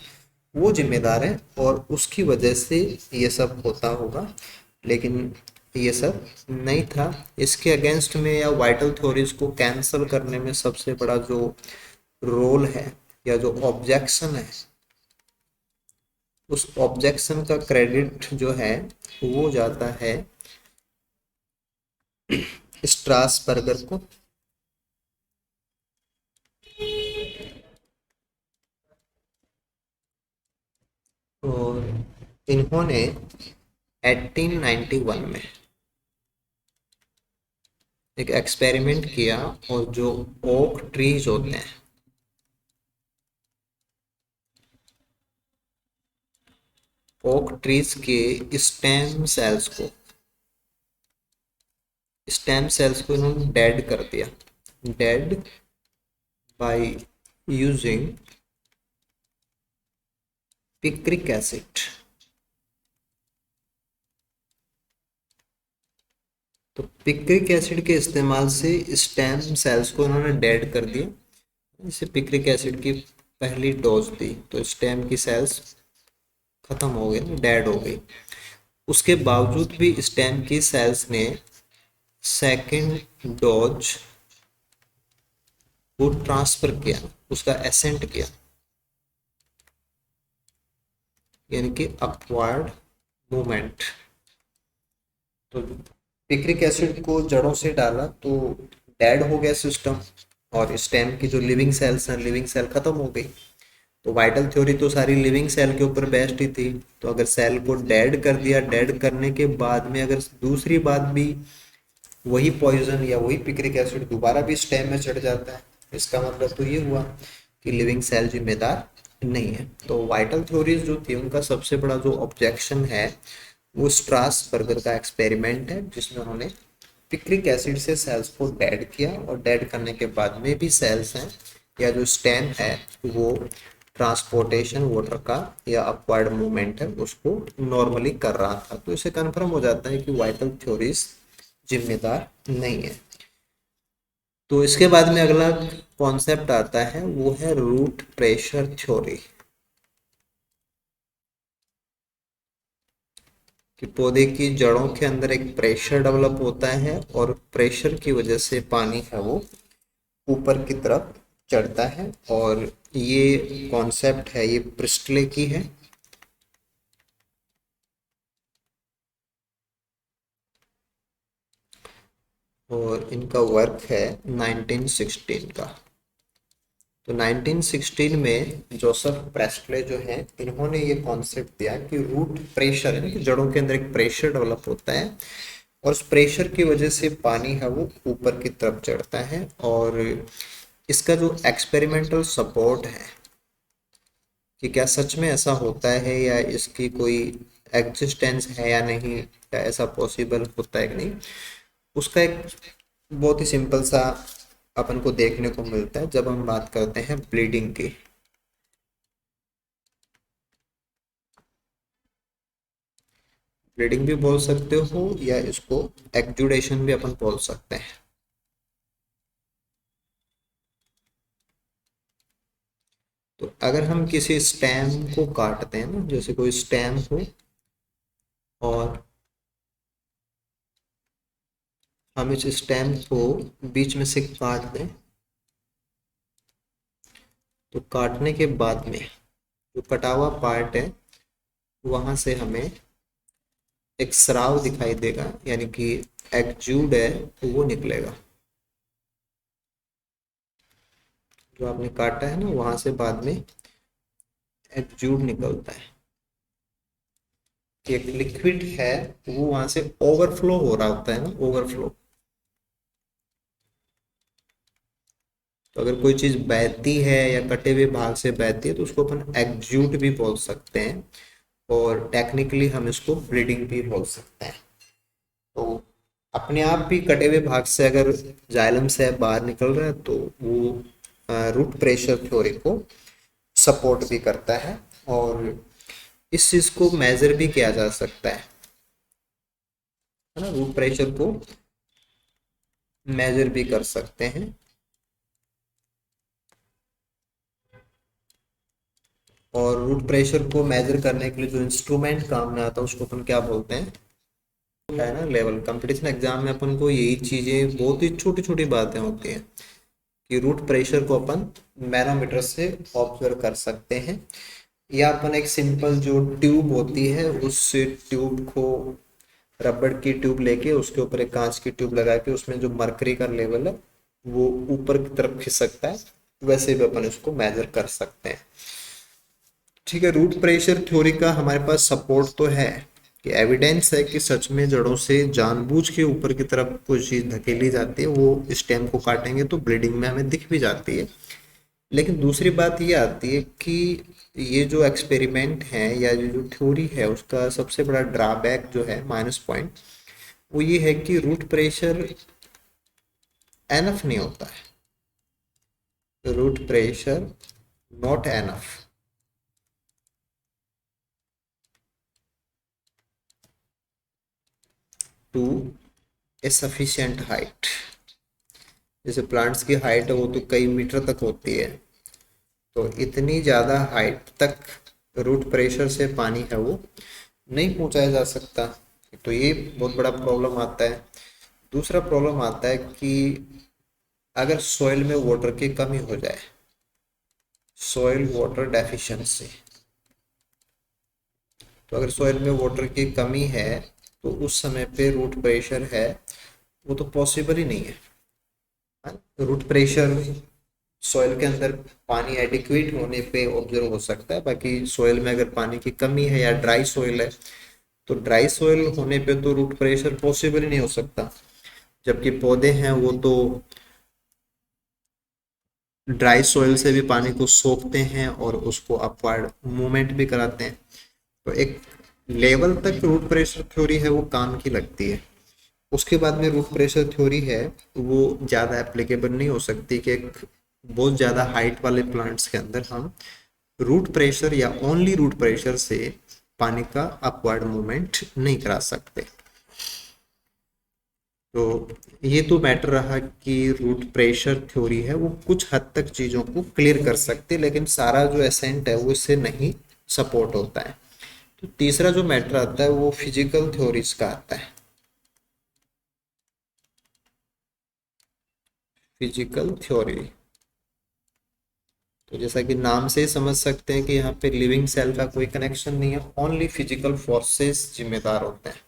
वो जिम्मेदार है और उसकी वजह से ये सब होता होगा। लेकिन ये सब नहीं था। इसके अगेंस्ट में या वाइटल थ्योरीज को कैंसल करने में सबसे बड़ा जो रोल है या जो ऑब्जेक्शन है, उस ऑब्जेक्शन का क्रेडिट जो है वो जाता है स्ट्रासबर्गर को। और इन्होंने 1891 में एक एक्सपेरिमेंट किया, और जो ओक ट्रीज होते हैं, ओक ट्रीज के स्टेम सेल्स को इन्होंने डेड कर दिया, dead by using picric acid. तो पिक्रिक एसिड के इस्तेमाल से स्टेम सेल्स को इन्होंने डेड कर दिया। जैसे पिक्रिक एसिड की पहली डोज दी तो स्टेम की सेल्स खत्म हो गई, डेड हो गई। उसके बावजूद भी स्टेम की सेल्स ने सेकंड डोज को ट्रांसफर किया, उसका एसेंट किया, यानी कि अपवर्ड मूवमेंट। तो पिक्रिक एसिड को जड़ों से डाला तो डेड हो गया सिस्टम, और स्टेम की जो लिविंग सेल्स हैं, लिविंग सेल खत्म हो गई। तो वाइटल थ्योरी तो सारी लिविंग सेल के ऊपर बेस्ड ही थी। तो अगर सेल को डेड कर दिया, डेड करने के बाद में अगर दूसरी बात भी वही पॉइजन या वही पिक्रिक एसिड दोबारा भी स्टेम में चढ़ जाता है, इसका मतलब तो ये हुआ कि लिविंग सेल जिम्मेदार नहीं है। तो वाइटल थ्योरीज जो थी उनका सबसे बड़ा जो ऑब्जेक्शन है वो स्ट्रासबर्गर का एक्सपेरिमेंट है, जिसमें उन्होंने पिक्रिक एसिड से सेल्स को डेड किया, और डेड करने के बाद में भी सेल्स हैं या जो स्टेम है वो ट्रांसपोर्टेशन वाटर का या अपवर्ड मूवमेंट है उसको नॉर्मली कर रहा था। तो इसे कन्फर्म हो जाता है कि वाइटल थ्योरीज जिम्मेदार नहीं है। तो इसके बाद में अगला कॉन्सेप्ट आता है वो है रूट प्रेशर थ्योरी, कि पौधे की जड़ों के अंदर एक प्रेशर डेवलप होता है और प्रेशर की वजह से पानी है वो ऊपर की तरफ चढ़ता है। और ये कॉन्सेप्ट है, ये प्रिस्टले की है। और इनका वर्क है 1916 का। तो 1916 में जोसेफ प्रेस्टले जो है, इन्होंने ये कॉन्सेप्ट दिया कि रूट प्रेशर है ना, कि जड़ों के अंदर एक प्रेशर डेवलप होता है और उस प्रेशर की वजह से पानी है वो ऊपर की तरफ चढ़ता है। और इसका जो एक्सपेरिमेंटल सपोर्ट है कि क्या सच में ऐसा होता है या इसकी कोई एग्जिस्टेंस है या नहीं, या ऐसा पॉसिबल होता है कि नहीं, उसका एक बहुत ही सिंपल सा अपन को देखने को मिलता है जब हम बात करते हैं ब्लीडिंग की। ब्लीडिंग भी बोल सकते हो या इसको एक्जुडेशन भी अपन बोल सकते हैं। तो अगर हम किसी स्टेम को काटते हैं ना, जैसे कोई स्टेम हो और हम इस स्टेम को बीच में से काट दें, तो काटने के बाद में जो कटा हुआ पार्ट है वहां से हमें एक स्राव दिखाई देगा, यानी कि एक्जूड है तो वो निकलेगा। जो आपने काटा है ना वहां से बाद में एक्जूड निकलता है कि एक लिक्विड है वो वहां से ओवरफ्लो हो रहा होता है ना, ओवरफ्लो। तो अगर कोई चीज बहती है या कटे हुए भाग से बहती है तो उसको अपन एक्जूट भी बोल सकते हैं, और टेक्निकली हम इसको ब्लीडिंग भी बोल सकते हैं। तो अपने आप भी कटे हुए भाग से अगर जाइलम से बाहर निकल रहा है तो वो रूट प्रेशर थ्योरी को सपोर्ट भी करता है, और इस चीज को मेजर भी किया जा सकता है ना, रूट प्रेशर को मेजर भी कर सकते हैं। और रूट प्रेशर को मेजर करने के लिए जो इंस्ट्रूमेंट काम में आता है उसको अपन क्या बोलते हैं, है ना लेवल। कंपटीशन एग्जाम में अपन को यही चीजें, बहुत ही छोटी छोटी बातें होती हैं कि रूट प्रेशर को अपन मैनोमीटर से ऑब्जर्व कर सकते हैं, या अपन एक सिंपल जो ट्यूब होती है उस ट्यूब को, रबड़ की ट्यूब लेके उसके ऊपर एक कांच की ट्यूब लगा के उसमें जो मरकरी का लेवल है वो ऊपर की तरफ खिसकता है, वैसे भी अपन इसको मेजर कर सकते हैं। ठीक है, रूट प्रेशर थ्योरी का हमारे पास सपोर्ट तो है कि एविडेंस है कि सच में जड़ों से जानबूझ के ऊपर की तरफ कोई चीज धकेली जाती है, वो स्टेम को काटेंगे तो ब्लीडिंग में हमें दिख भी जाती है। लेकिन दूसरी बात ये आती है कि ये जो एक्सपेरिमेंट है या ये जो थ्योरी है उसका सबसे बड़ा ड्रॉबैक जो है, माइनस पॉइंट, वो ये है कि रूट प्रेशर एनफ नहीं होता है। Root pressure not enough to A sufficient height. जैसे प्लांट्स की हाइट है वो तो कई मीटर तक होती है, तो इतनी ज़्यादा हाइट तक रूट प्रेशर से पानी है वो नहीं पहुंचाया जा सकता। तो ये बहुत बड़ा प्रॉब्लम आता है। दूसरा प्रॉब्लम आता है कि अगर सॉइल में वाटर की कमी हो जाए, सॉइल वाटर डेफिशिएंसी, तो अगर सॉइल में वाटर की कमी है तो उस समय पे रूट प्रेशर है वो तो पॉसिबल ही नहीं है। रूट प्रेशर सॉइल के अंदर पानी एडिक्वेट होने पे ऑब्जर्व हो सकता है, बाकी सॉइल में अगर पानी की कमी है या ड्राई सॉइल है तो ड्राई सॉइल होने पे तो रूट प्रेशर पॉसिबल ही नहीं हो सकता। जबकि पौधे हैं वो तो ड्राई सॉइल से भी पानी को सोखते हैं और उसको अपवर्ड मूवमेंट भी कराते हैं। तो एक लेवल तक रूट प्रेशर थ्योरी है वो काम की लगती है। उसके बाद में रूट प्रेशर थ्योरी है वो ज़्यादा एप्लीकेबल नहीं हो सकती कि एक बहुत ज़्यादा हाइट वाले प्लांट्स के अंदर हम रूट प्रेशर या ओनली रूट प्रेशर से पानी का अपवर्ड मूवमेंट नहीं करा सकते। तो ये तो मैटर रहा कि रूट प्रेशर थ्योरी है वो कुछ हद तक चीज़ों को क्लियर कर सकते, लेकिन सारा जो एसेंट है वो इससे नहीं सपोर्ट होता है। तो तीसरा जो मैटर आता है वो फिजिकल थ्योरीज का आता है। फिजिकल थ्योरी, तो जैसा कि नाम से ही समझ सकते हैं कि यहाँ पे लिविंग सेल का कोई कनेक्शन नहीं है, ओनली फिजिकल फोर्सेस जिम्मेदार होते हैं।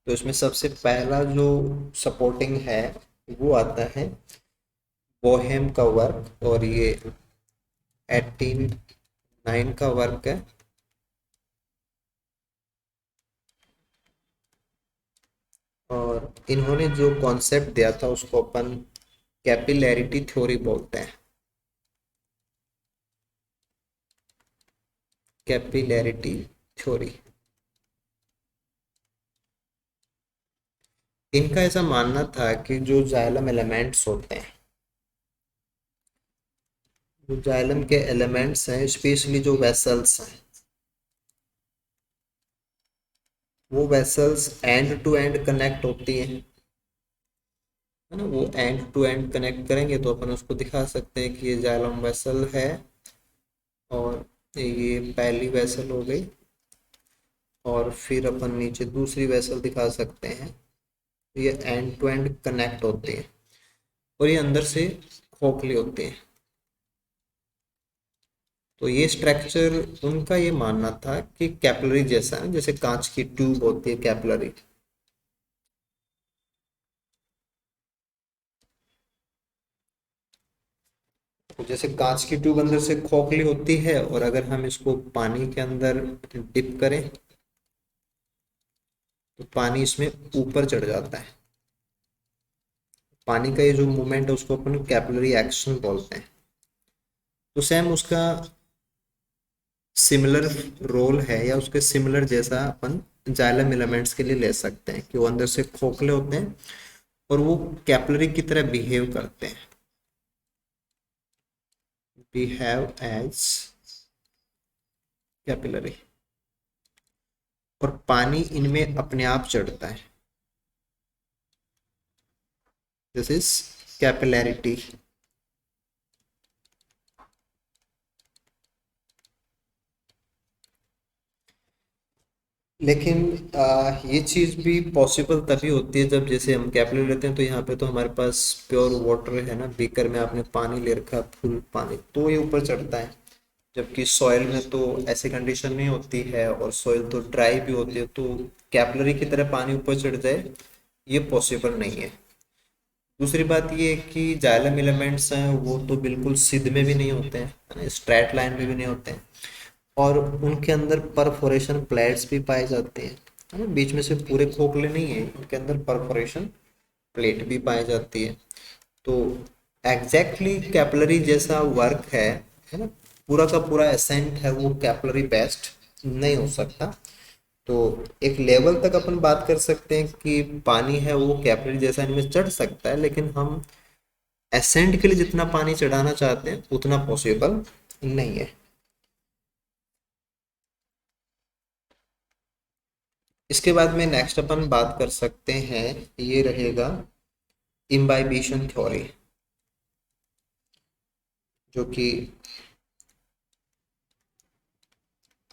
तो इसमें सबसे पहला जो सपोर्टिंग है वो आता है बोहेम का वर्क, और ये 1809 का वर्क है। और इन्होंने जो कॉन्सेप्ट दिया था उसको अपन कैपिलैरिटी थ्योरी बोलते हैं। कैपिलैरिटी थ्योरी, इनका ऐसा मानना था कि जो जाइलम एलिमेंट्स होते हैं, जो जाइलम के एलिमेंट्स हैं, स्पेशली जो वेसल्स हैं, वो vessels end to end connect होती हैं, है ना। वो एंड टू एंड कनेक्ट करेंगे तो अपन उसको दिखा सकते हैं कि ये जाइलम वेसल है, और ये पहली वेसल हो गई, और फिर अपन नीचे दूसरी वेसल दिखा सकते हैं। ये एंड टू एंड कनेक्ट होते हैं, और ये अंदर से खोखले होते हैं। तो ये स्ट्रक्चर उनका ये मानना था कि कैपिलरी जैसा है, जैसे कांच की ट्यूब होती है कैपिलरी। तो जैसे कांच की ट्यूब अंदर से खोखली होती है, और अगर हम इसको पानी के अंदर डिप करें तो पानी इसमें ऊपर चढ़ जाता है। पानी का ये जो मूवमेंट है उसको अपन कैपिलरी एक्शन बोलते हैं। तो सेम उसका सिमिलर रोल है, या उसके सिमिलर जैसा अपन जाइलम एलिमेंट्स के लिए ले सकते हैं कि वो अंदर से खोखले होते हैं और वो कैपिलरी की तरह बिहेव करते हैं, बिहेव एज कैपिलरी, और पानी इनमें अपने आप चढ़ता है। This is capillarity. लेकिन ये चीज़ भी पॉसिबल तभी होती है जब जैसे हम कैपिलरी लेते हैं, तो यहाँ पे तो हमारे पास प्योर वाटर है ना, बीकर में आपने पानी ले रखा, फुल पानी, तो ये ऊपर चढ़ता है। जबकि सॉइल में तो ऐसी कंडीशन नहीं होती है, और सॉइल तो ड्राई भी होती है, तो कैपिलरी की तरह पानी ऊपर चढ़ जाए ये पॉसिबल नहीं है। दूसरी बात ये है कि जाइलम एलिमेंट्स हैं वो तो बिल्कुल सिध में भी नहीं होते हैं, है ना, स्ट्रेट लाइन में भी नहीं होते हैं, और उनके अंदर परफोरेशन प्लेट्स भी पाए जाते हैं, है ना। बीच में से पूरे खोखले नहीं है, उनके अंदर परफोरेशन प्लेट भी पाई जाती है। तो एग्जैक्टली कैपिलरी जैसा वर्क है ना, पूरा का पूरा एसेंट है वो कैपिलरी बेस्ड नहीं हो सकता। तो एक लेवल तक अपन बात कर सकते हैं कि पानी है वो कैपिलरी जैसा इनमें चढ़ सकता है, लेकिन हम एसेंट के लिए जितना पानी चढ़ाना चाहते हैं उतना पॉसिबल नहीं है। इसके बाद में नेक्स्ट अपन बात कर सकते हैं, ये रहेगा इम्बाइबिशन थ्योरी, जो कि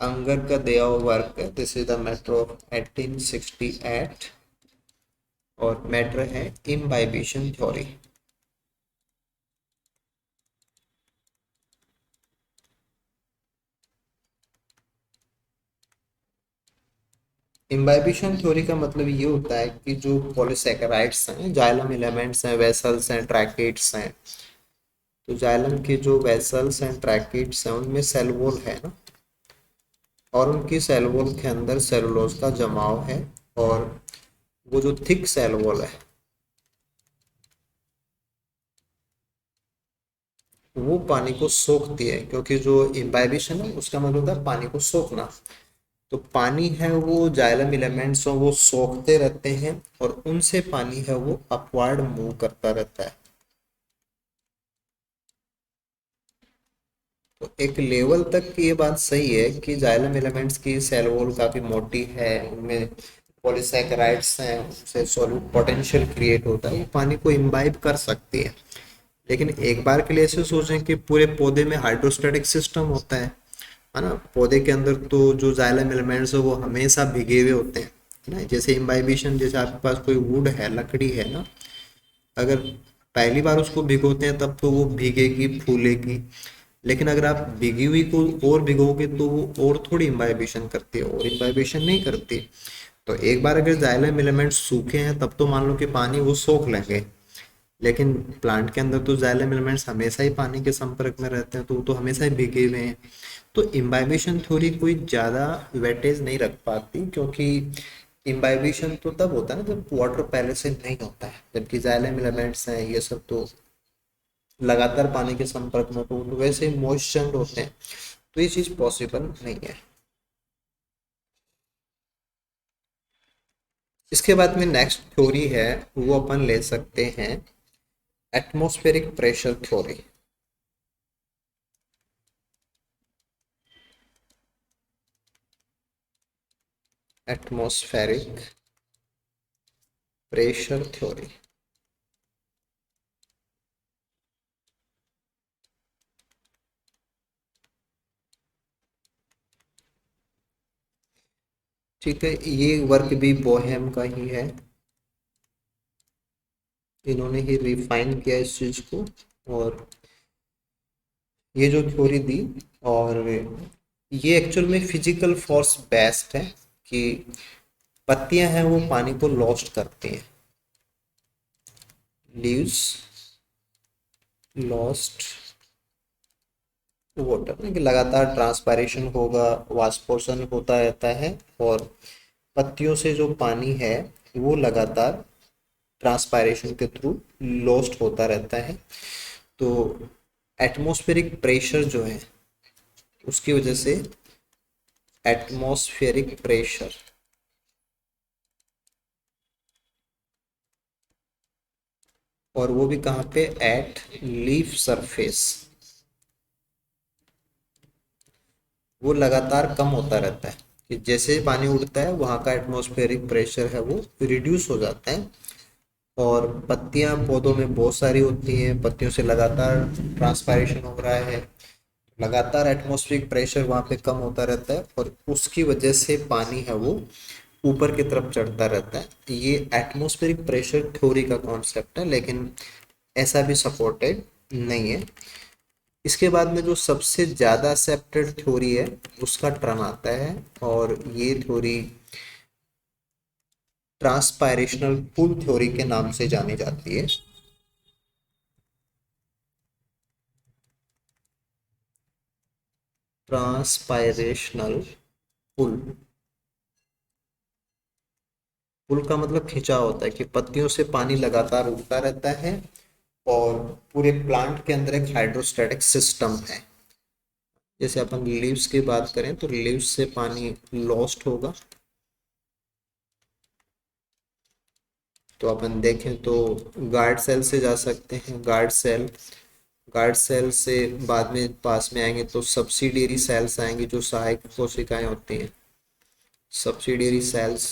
अंगर का दिया हुआ वर्क है। This is the matter of 1868, और मैटर है इम्बाइबिशन थ्योरी। इम्बाइबिशन थ्योरी का मतलब ये होता है कि जो पॉलीसैकेराइड्स हैं, जाइलम एलिमेंट्स हैं, वेसल्स हैं, ट्रैकेट्स हैं, तो जाइलम के जो वेसल्स हैं, ट्रैकेट्स हैं, उनमें सेल वॉल है ना, और उनकी सेल वॉल के अंदर सेलुलोज का जमाव है, और वो जो थिक सेल वॉल है वो पानी को सोखती है, क्योंकि जो इम्बाइबिशन है उसका मतलब होता है पानी को सोखना। तो पानी है वो जाइलम एलिमेंट्स वो सोखते रहते हैं, और उनसे पानी है वो अपवर्ड मूव करता रहता है। तो एक लेवल तक ये बात सही है कि जाइलम एलिमेंट्स की सेल वॉल काफी मोटी है, उनमें पॉलीसैकेराइड्स हैं, उनसे सॉल्यूट पोटेंशियल क्रिएट होता है, वो पानी को इम्बाइब कर सकती है। लेकिन एक बार के लिए ऐसे सोचें कि पूरे पौधे में हाइड्रोस्टैटिक सिस्टम होता है ना। पौधे के अंदर तो जो जाइलम एलिमेंट्स है वो हमेशा भीगे हुए होते हैं, है ना। जैसे इम्बाइबिशन, जैसे आपके पास कोई वुड है, लकड़ी है ना, अगर पहली बार उसको भिगोते हैं तब तो वो भीगेगी, फूलेगी, लेकिन अगर आप भीगी हुई को और भिगोगे तो वो और थोड़ी इम्बाइबिशन करती है, और इम्बाइबिशन नहीं करती। तो एक बार अगर जाइलम एलिमेंट सूखे हैं तब तो मान लो कि पानी वो सोख लेंगे, लेकिन प्लांट के अंदर तो जाइलम एलिमेंट्स हमेशा ही पानी के संपर्क में रहते हैं, तो वो तो हमेशा ही भीगे हुए हैं। तो इम्बाइबेशन थ्योरी कोई ज़्यादा वेटेज नहीं रख पाती, क्योंकि इम्बाइबेशन तो तब होता है ना जब वाटर पहले से नहीं होता है, जबकि जाइलम एलिमेंट्स हैं ये सब तो लगातार पानी के संपर्क में, तो वैसे ही मॉइस्चर होते हैं, तो ये चीज़ पॉसिबल नहीं है। इसके बाद में नेक्स्ट थ्योरी है, वो अपन ले सकते हैं atmospheric pressure theory. Atmospheric pressure theory. ठीक है, ये वर्क भी बोहेम का ही है, इन्होंने ही रिफाइन किया इस चीज को, और ये जो थ्योरी दी, और ये एक्चुअल में फिजिकल फोर्स बेस्ड है कि पत्तियां हैं वो पानी को लॉस्ट करती हैं, लीव्स लॉस्ट वाटर, कि लगातार ट्रांसपायरेशन होगा, वाष्पोषण होता रहता है, और पत्तियों से जो पानी है वो लगातार ट्रांसपायरेशन के थ्रू लॉस्ट होता रहता है। तो एटमॉस्फेरिक प्रेशर जो है उसकी वजह से एटमॉस्फेरिक प्रेशर, और वो भी कहाँ पे, एट लीफ सरफेस, वो लगातार कम होता रहता है, कि जैसे ही पानी उड़ता है वहाँ का एटमॉस्फेरिक प्रेशर है वो रिड्यूस हो जाता है। और पत्तियां पौधों में बहुत सारी होती हैं, पत्तियों से लगातार ट्रांसपायरेशन हो रहा है, लगातार एटमॉस्फेरिक प्रेशर वहाँ पे कम होता रहता है, और उसकी वजह से पानी है वो ऊपर की तरफ चढ़ता रहता है। तो ये एटमॉस्फेरिक प्रेशर थ्योरी का कॉन्सेप्ट है, लेकिन ऐसा भी सपोर्टेड नहीं है। इसके बाद में जो सबसे ज़्यादा एक्सेप्टेड थ्योरी है उसका टर्म आता है, और ये थ्योरी ट्रांसपायरेशनल पूल थ्योरी के नाम से जानी जाती है। ट्रांसपायरेशनल पुल, पुल का मतलब खिंचाव होता है, कि पत्तियों से पानी लगातार उड़ता रहता है, और पूरे प्लांट के अंदर एक हाइड्रोस्टैटिक सिस्टम है। जैसे अपन लीव्स की बात करें तो लीव्स से पानी लॉस्ट होगा, तो अपन देखें तो गार्ड सेल से जा सकते हैं, गार्ड सेल, गार्ड सेल से बाद में पास में आएंगे तो सब्सिडियरी सेल्स आएंगे जो सहायक कोशिकाएं होती हैं, सब्सिडियरी सेल्स,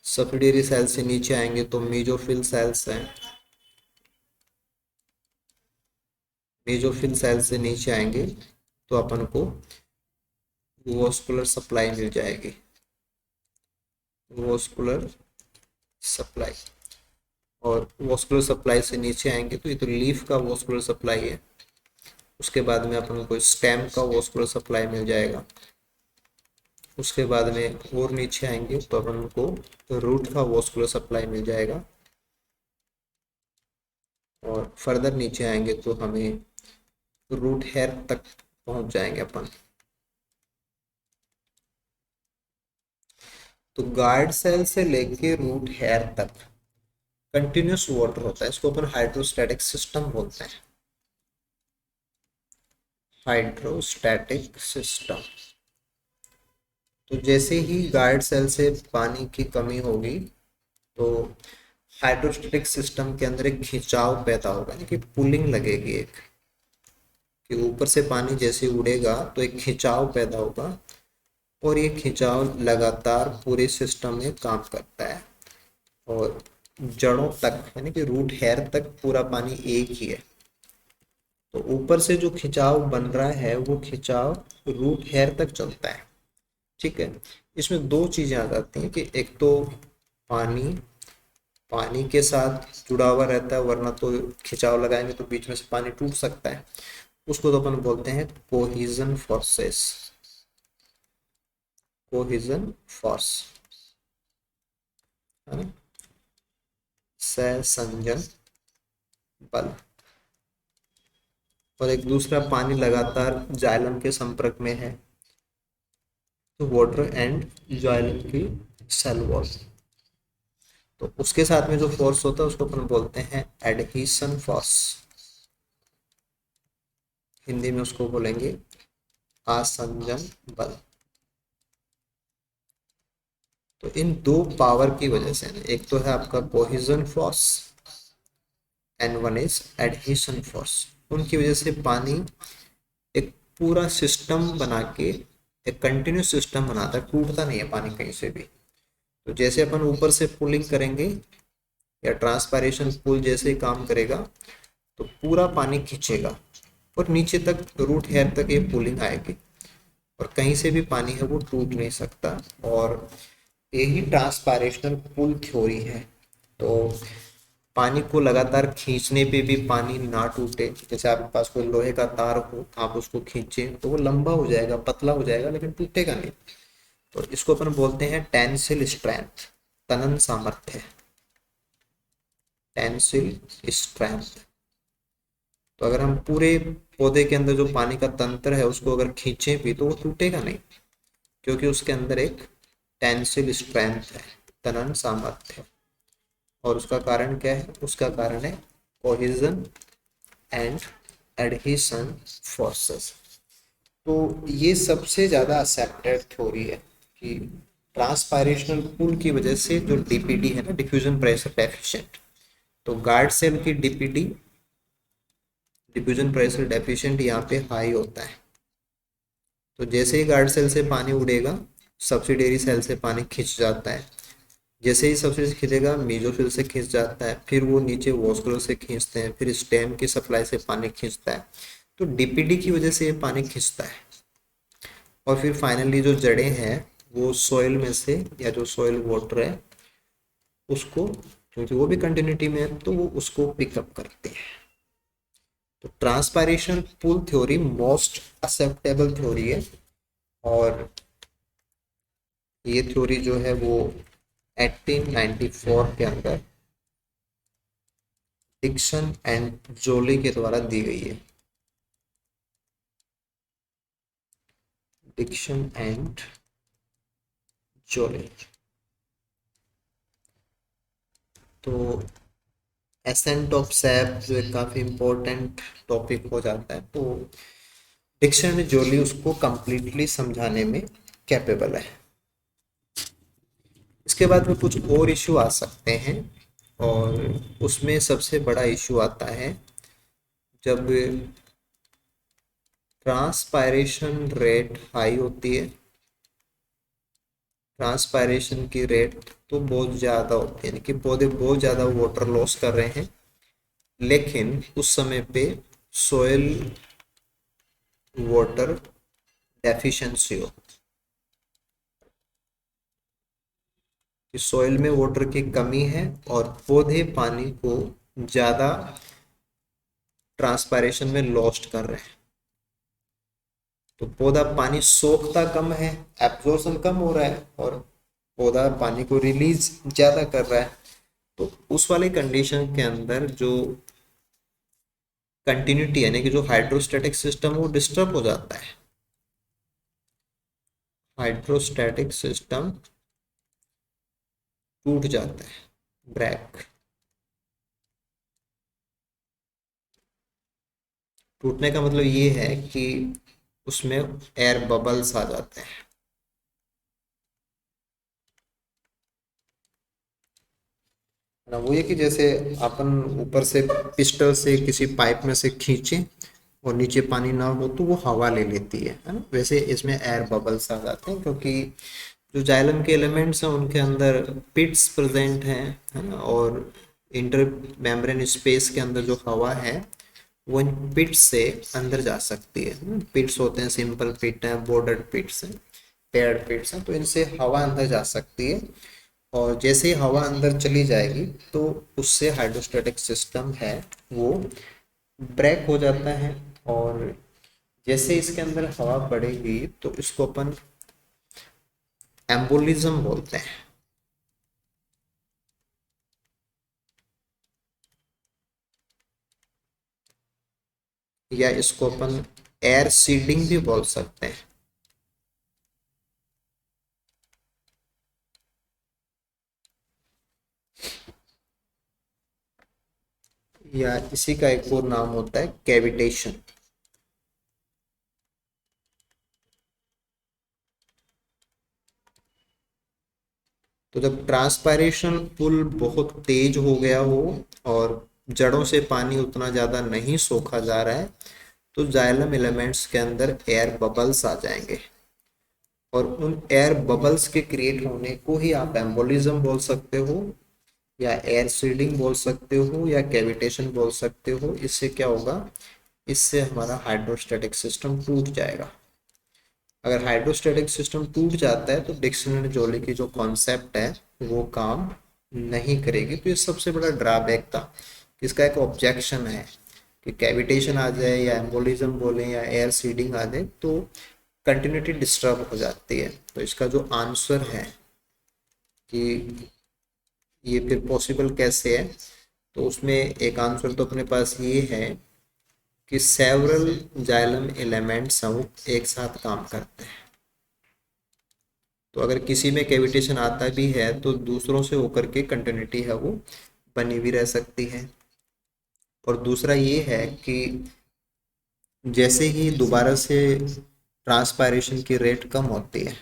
सब्सिडियरी सेल से नीचे आएंगे तो मेजोफिल सेल्स हैं, मेजोफिल सेल से नीचे आएंगे तो अपन को वॉस्कुलर सप्लाई मिल जाएगी, वॉस्कुलर सप्लाई, और वॉस्कुलर सप्लाई से नीचे आएंगे तो ये तो लीफ का वॉस्कुलर सप्लाई है, उसके बाद में अपन को स्टेम का वॉस्कुलर सप्लाई मिल जाएगा, उसके बाद में और नीचे आएंगे तो अपन को रूट का वॉस्कुलर सप्लाई मिल जाएगा, और फर्दर नीचे आएंगे तो हमें रूट हेयर तक पहुंच जाएंगे अपन। तो गार्ड सेल से लेके रूट हेयर तक कंटिन्यूस वाटर होता है, इसको अपन हाइड्रोस्टैटिक सिस्टम बोलते हैं, हाइड्रोस्टैटिक सिस्टम। तो जैसे ही गार्ड सेल से पानी की कमी होगी तो हाइड्रोस्टैटिक सिस्टम के अंदर एक खिंचाव पैदा होगा, यानी कि पुलिंग लगेगी एक, कि ऊपर से पानी जैसे उड़ेगा तो एक खिंचाव पैदा होगा, और ये खिंचाव लगातार पूरे सिस्टम में काम करता है, और जड़ों तक यानी कि रूट हेयर तक पूरा पानी एक ही है। तो ऊपर से जो खिंचाव बन रहा है वो खिंचाव रूट हेयर तक चलता है। ठीक है, इसमें दो चीजें आ जाती हैं, कि एक तो पानी, पानी के साथ जुड़ा हुआ रहता है, वरना तो खिंचाव लगाएंगे तो बीच में से पानी टूट सकता है, उसको तो अपन बोलते हैं कोहिजन फोर्सेस, कोहिजन फोर्स। है ना, सहसंजन बल। और एक दूसरा पानी लगातार जाइलम के संपर्क में है, तो वाटर एंड जाइलम की सेल वॉल। तो उसके साथ में जो फोर्स होता है उसको अपन बोलते हैं एडहीशन फोर्स। हिंदी में उसको बोलेंगे आसंजन बल। तो इन दो पावर की वजह से, एक तो है आपका cohesion force and one is adhesion force, उनकी वजह से पानी एक पूरा सिस्टम बना के, एक कंटिन्यूस सिस्टम बनाता है, टूटता नहीं है पानी कहीं से भी। तो जैसे अपन ऊपर से पुलिंग करेंगे या ट्रांसपायरेशन पुल जैसे ही काम करेगा, तो पूरा पानी खींचेगा और नीचे तक रूट हेयर तक ये पुलिंग आएगी, और कहीं से भी पानी है वो टूट नहीं सकता। और यही ट्रांसपायरेशनल पुल थ्योरी है। तो पानी को लगातार खींचने पे भी पानी ना टूटे, जैसे आपके पास कोई लोहे का तार हो, आप उसको खींचे तो वो लंबा हो जाएगा, पतला हो जाएगा, लेकिन टूटेगा नहीं। तो इसको अपन बोलते हैं टेंसिल स्ट्रेंथ, तनन सामर्थ्य, टेंसिल स्ट्रेंथ। तो अगर हम पूरे पौधे के अंदर जो पानी का तंत्र है उसको अगर खींचे भी तो वो टूटेगा नहीं, क्योंकि उसके अंदर एक टेंसिल स्ट्रेंथ है, तनन सामर्थ्य। और उसका कारण क्या है? उसका कारण है कोहेजन एंड एडहेशन फोर्सेस। तो ये सबसे ज़्यादा एक्सेप्टेड थ्योरी है कि ट्रांसपायरेशनल पुल की वजह से जो डीपीडी है ना, डिफ्यूजन प्रेशर डेफिशिएंट, तो गार्ड सेल की डीपीडी, डिफ्यूजन प्रेशर डेफिशिएंट, यहाँ पे हाई होता है। तो जैसे ही गार्ड सेल से पानी उड़ेगा, सब्सिडियरी सेल से पानी खिंच जाता है। जैसे ही सबसे खींचेगा मीजोफिल से खींच जाता है, फिर वो नीचे वॉस्कुलर से खींचते हैं, फिर स्टेम की सप्लाई से पानी खींचता है। तो डीपीडी की वजह से ये पानी खींचता है। और फिर फाइनली जो जड़ें हैं वो सॉइल में से, या जो सॉइल वाटर है उसको, क्योंकि वो भी कंटिन्यूटी में है, तो वो उसको पिकअप करते हैं। तो transpiration pull theory most acceptable theory है। और ये थ्योरी जो है वो 1894 के अंदर डिक्सन एंड जोली के द्वारा दी गई है। डिक्सन एंड जोली। तो एसेंट ऑफ सैप जो एक काफ़ी इम्पोर्टेंट टॉपिक हो जाता है, तो डिक्सन एंड जोली उसको कंप्लीटली समझाने में कैपेबल है। इसके बाद में कुछ और इशू आ सकते हैं, और उसमें सबसे बड़ा इशू आता है जब ट्रांसपायरेशन रेट हाई होती है। ट्रांसपायरेशन की रेट तो बहुत ज़्यादा होती है, यानी कि पौधे बहुत ज़्यादा वाटर लॉस कर रहे हैं, लेकिन उस समय पे सोयल वाटर डेफिशिएंसी हो, कि सोयल में वाटर की कमी है और पौधे पानी को ज़्यादा ट्रांसपायरेशन में लॉस्ट कर रहे हैं। तो पौधा पानी सोखता कम है, एब्जॉर्प्शन कम हो रहा है, और पौधा पानी को रिलीज ज़्यादा कर रहा है। तो उस वाले कंडीशन के अंदर जो कंटिन्यूटी यानी कि जो हाइड्रोस्टैटिक सिस्टम वो डिस्टर्ब हो जाता है। हाइड्रोस्टैटिक सिस्टम टूट जाता है, ब्रेक। टूटने का मतलब ये है कि उसमें एयर बबल्स आ जाते हैं। ना वो ये कि जैसे अपन ऊपर से पिस्टल से किसी पाइप में से खींचे और नीचे पानी ना हो तो वो हवा ले लेती है ना, वैसे इसमें एयर बबल्स आ जाते हैं, क्योंकि जो जाइलम के एलिमेंट्स हैं उनके अंदर पिट्स प्रेजेंट हैं, है ना, और इंटर मेम्ब्रेन स्पेस के अंदर जो हवा है वो इन पिट्स से अंदर जा सकती है। पिट्स होते हैं, सिंपल पिट हैं, बॉर्डर्ड पिट्स हैं, पेयर्ड पिट्स हैं, तो इनसे हवा अंदर जा सकती है। और जैसे ही हवा अंदर चली जाएगी तो उससे हाइड्रोस्टैटिक सिस्टम है वो ब्रेक हो जाता है। और जैसे इसके अंदर हवा बढ़ेगी तो इसको अपन एम्बोलिज्म बोलते हैं। या इसको अपन एयर सीडिंग भी बोल सकते हैं। या इसी का एक और नाम होता है कैविटेशन। तो जब ट्रांसपायरेशन पुल बहुत तेज हो गया हो और जड़ों से पानी उतना ज़्यादा नहीं सोखा जा रहा है, तो जाइलम एलिमेंट्स के अंदर एयर बबल्स आ जाएंगे, और उन एयर बबल्स के क्रिएट होने को ही आप एम्बोलिज्म बोल सकते हो, या एयर सीडिंग बोल सकते हो, या कैविटेशन बोल सकते हो। इससे क्या होगा, इससे हमारा हाइड्रोस्टैटिक सिस्टम टूट जाएगा। अगर हाइड्रोस्टैटिक सिस्टम टूट जाता है तो डिक्सन जोली की जो कॉन्सेप्ट है वो काम नहीं करेगी। तो ये सबसे बड़ा ड्रॉबैक था। इसका एक ऑब्जेक्शन है कि कैविटेशन आ जाए या एम्बोलिज्म बोले या एयर सीडिंग आ जाए तो कंटिन्यूटी डिस्टर्ब हो जाती है। तो इसका जो आंसर है कि ये फिर पॉसिबल कैसे है, तो उसमें एक आंसर तो अपने पास ये है कि सेवरल जाइलम एलिमेंट्स एक साथ काम करते हैं। तो अगर किसी में कैविटेशन आता भी है तो दूसरों से होकर के कंटिन्यूटी है वो बनी भी रह सकती है। और दूसरा ये है कि जैसे ही दोबारा से ट्रांसपायरेशन की रेट कम होती है,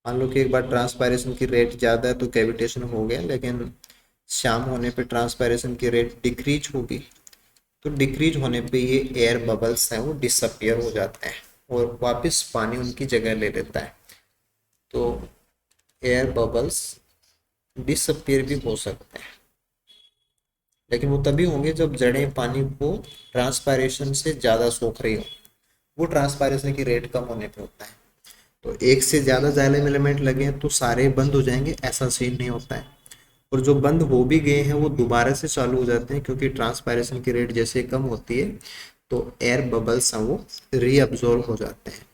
मान लो कि एक बार ट्रांसपायरेशन की रेट ज़्यादा है तो कैविटेशन हो गया, लेकिन शाम होने पे ट्रांसपायरेशन की रेट डिक्रीज होगी, तो डिक्रीज होने पे ये एयर बबल्स हैं वो डिसअपियर हो जाते हैं और वापस पानी उनकी जगह ले लेता है। तो एयर बबल्स डिसअपियर भी हो सकते हैं, लेकिन वो तभी होंगे जब जड़ें पानी को ट्रांसपायरेशन से ज़्यादा सोख रही हो। वो ट्रांसपायरेशन की रेट कम होने पे होता है। तो एक से ज़्यादा जाइलम एलिमेंट लगे हैं तो सारे बंद हो जाएंगे, ऐसा सीन नहीं होता है। और जो बंद हो भी गए हैं वो दोबारा से चालू हो जाते हैं, क्योंकि ट्रांसपायरेशन की रेट जैसे कम होती है तो एयर बबल्स हैं वो रीअब्जॉर्ब हो जाते हैं।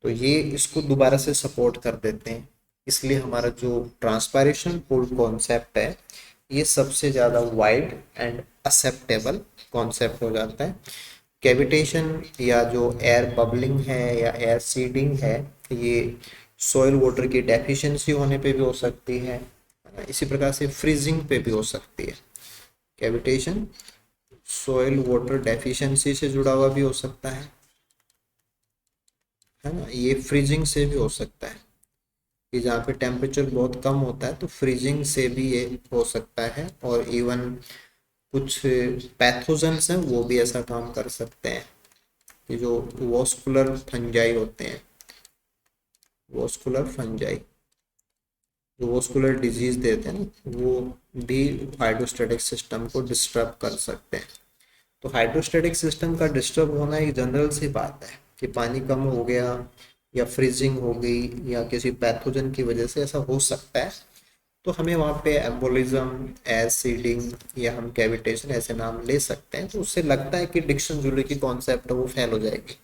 तो ये इसको दोबारा से सपोर्ट कर देते हैं। इसलिए हमारा जो ट्रांसपायरेशन पुल कॉन्सेप्ट है ये सबसे ज़्यादा वाइड एंड एक्सेप्टेबल कॉन्सेप्ट हो जाता है। कैविटेशन या जो एयर बबलिंग है या एयर सीडिंग है, ये सॉइल वाटर की डेफिशिएंसी होने पे भी हो सकती है। इसी प्रकार से फ्रीजिंग पे भी हो सकती है। कैविटेशन सॉइल वाटर डेफिशिएंसी से जुड़ा हुआ भी हो सकता है ना। ये फ्रीजिंग से भी हो सकता है कि जहाँ पे टेम्परेचर बहुत कम होता है तो फ्रीजिंग से भी ये हो सकता है। और इवन कुछ पैथोजेंस हैं वो भी ऐसा काम कर सकते हैं कि जो वॉस्कुलर फंजाई होते हैं, वॉस्कुलर फंजाई जो वॉस्कुलर डिजीज देते हैं ना, वो भी हाइड्रोस्टैटिक सिस्टम को डिस्टर्ब कर सकते हैं। तो हाइड्रोस्टैटिक सिस्टम का डिस्टर्ब होना एक जनरल सी बात है कि पानी कम हो गया या फ्रीजिंग हो गई या किसी पैथोजन की वजह से ऐसा हो सकता है। तो हमें वहाँ पे एम्बोलिज्म, एयर सीडिंग या हम कैविटेशन ऐसे नाम ले सकते हैं। तो उससे लगता है कि डिक्सन जूली की कॉन्सेप्ट है वो फेल हो जाएगी,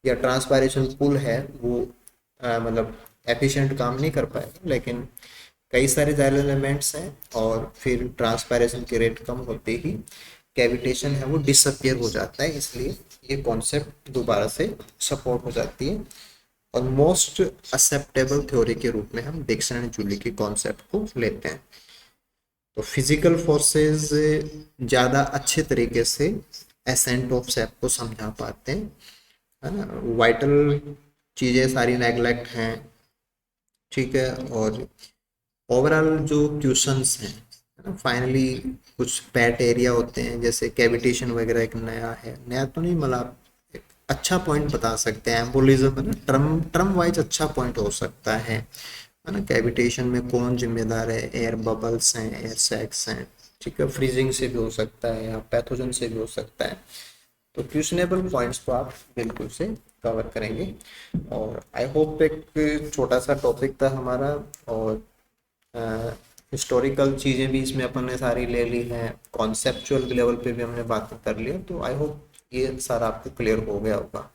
या ट्रांसपायरेशन पुल है वो मतलब एफिशिएंट काम नहीं कर पाएगा। लेकिन कई सारे जाइलम एलिमेंट्स हैं और फिर ट्रांसपायरेशन की रेट कम होते ही कैविटेशन है वो डिसअपियर हो जाता है। इसलिए ये कॉन्सेप्ट दोबारा से सपोर्ट हो जाती है और मोस्ट एक्सेप्टेबल थ्योरी के रूप में हम डिक्सन एंड जूली की कॉन्सेप्ट को लेते हैं। तो फिजिकल फोर्सेस ज़्यादा अच्छे तरीके से एसेंट ऑफ सैप को समझा पाते हैं, है ना। वाइटल चीज़ें सारी नेगलेक्ट हैं, ठीक है। और ओवरऑल जो क्वेश्चंस हैं, है ना, फाइनली कुछ पैट एरिया होते हैं जैसे कैविटेशन वगैरह एक नया है, नया तो नहीं मतलब एक अच्छा पॉइंट बता सकते हैं। एम्बोलिज्म है ना, टर्म टर्म वाइज अच्छा पॉइंट हो सकता है ना। कैविटेशन में कौन जिम्मेदार है, एयर बबल्स हैं, एयर सैक्स हैं, ठीक है। फ्रीजिंग से भी हो सकता है या पैथोजन से भी हो सकता है। तो क्वेश्चनेबल पॉइंट्स को आप बिल्कुल से कवर करेंगे। और आई होप एक छोटा सा टॉपिक था हमारा, और हिस्टोरिकल चीज़ें भी इसमें अपन ने सारी ले ली हैं, कॉन्सेप्चुअल लेवल पे भी हमने बात कर लिया। तो आई होप ये सारा आपको क्लियर हो गया होगा।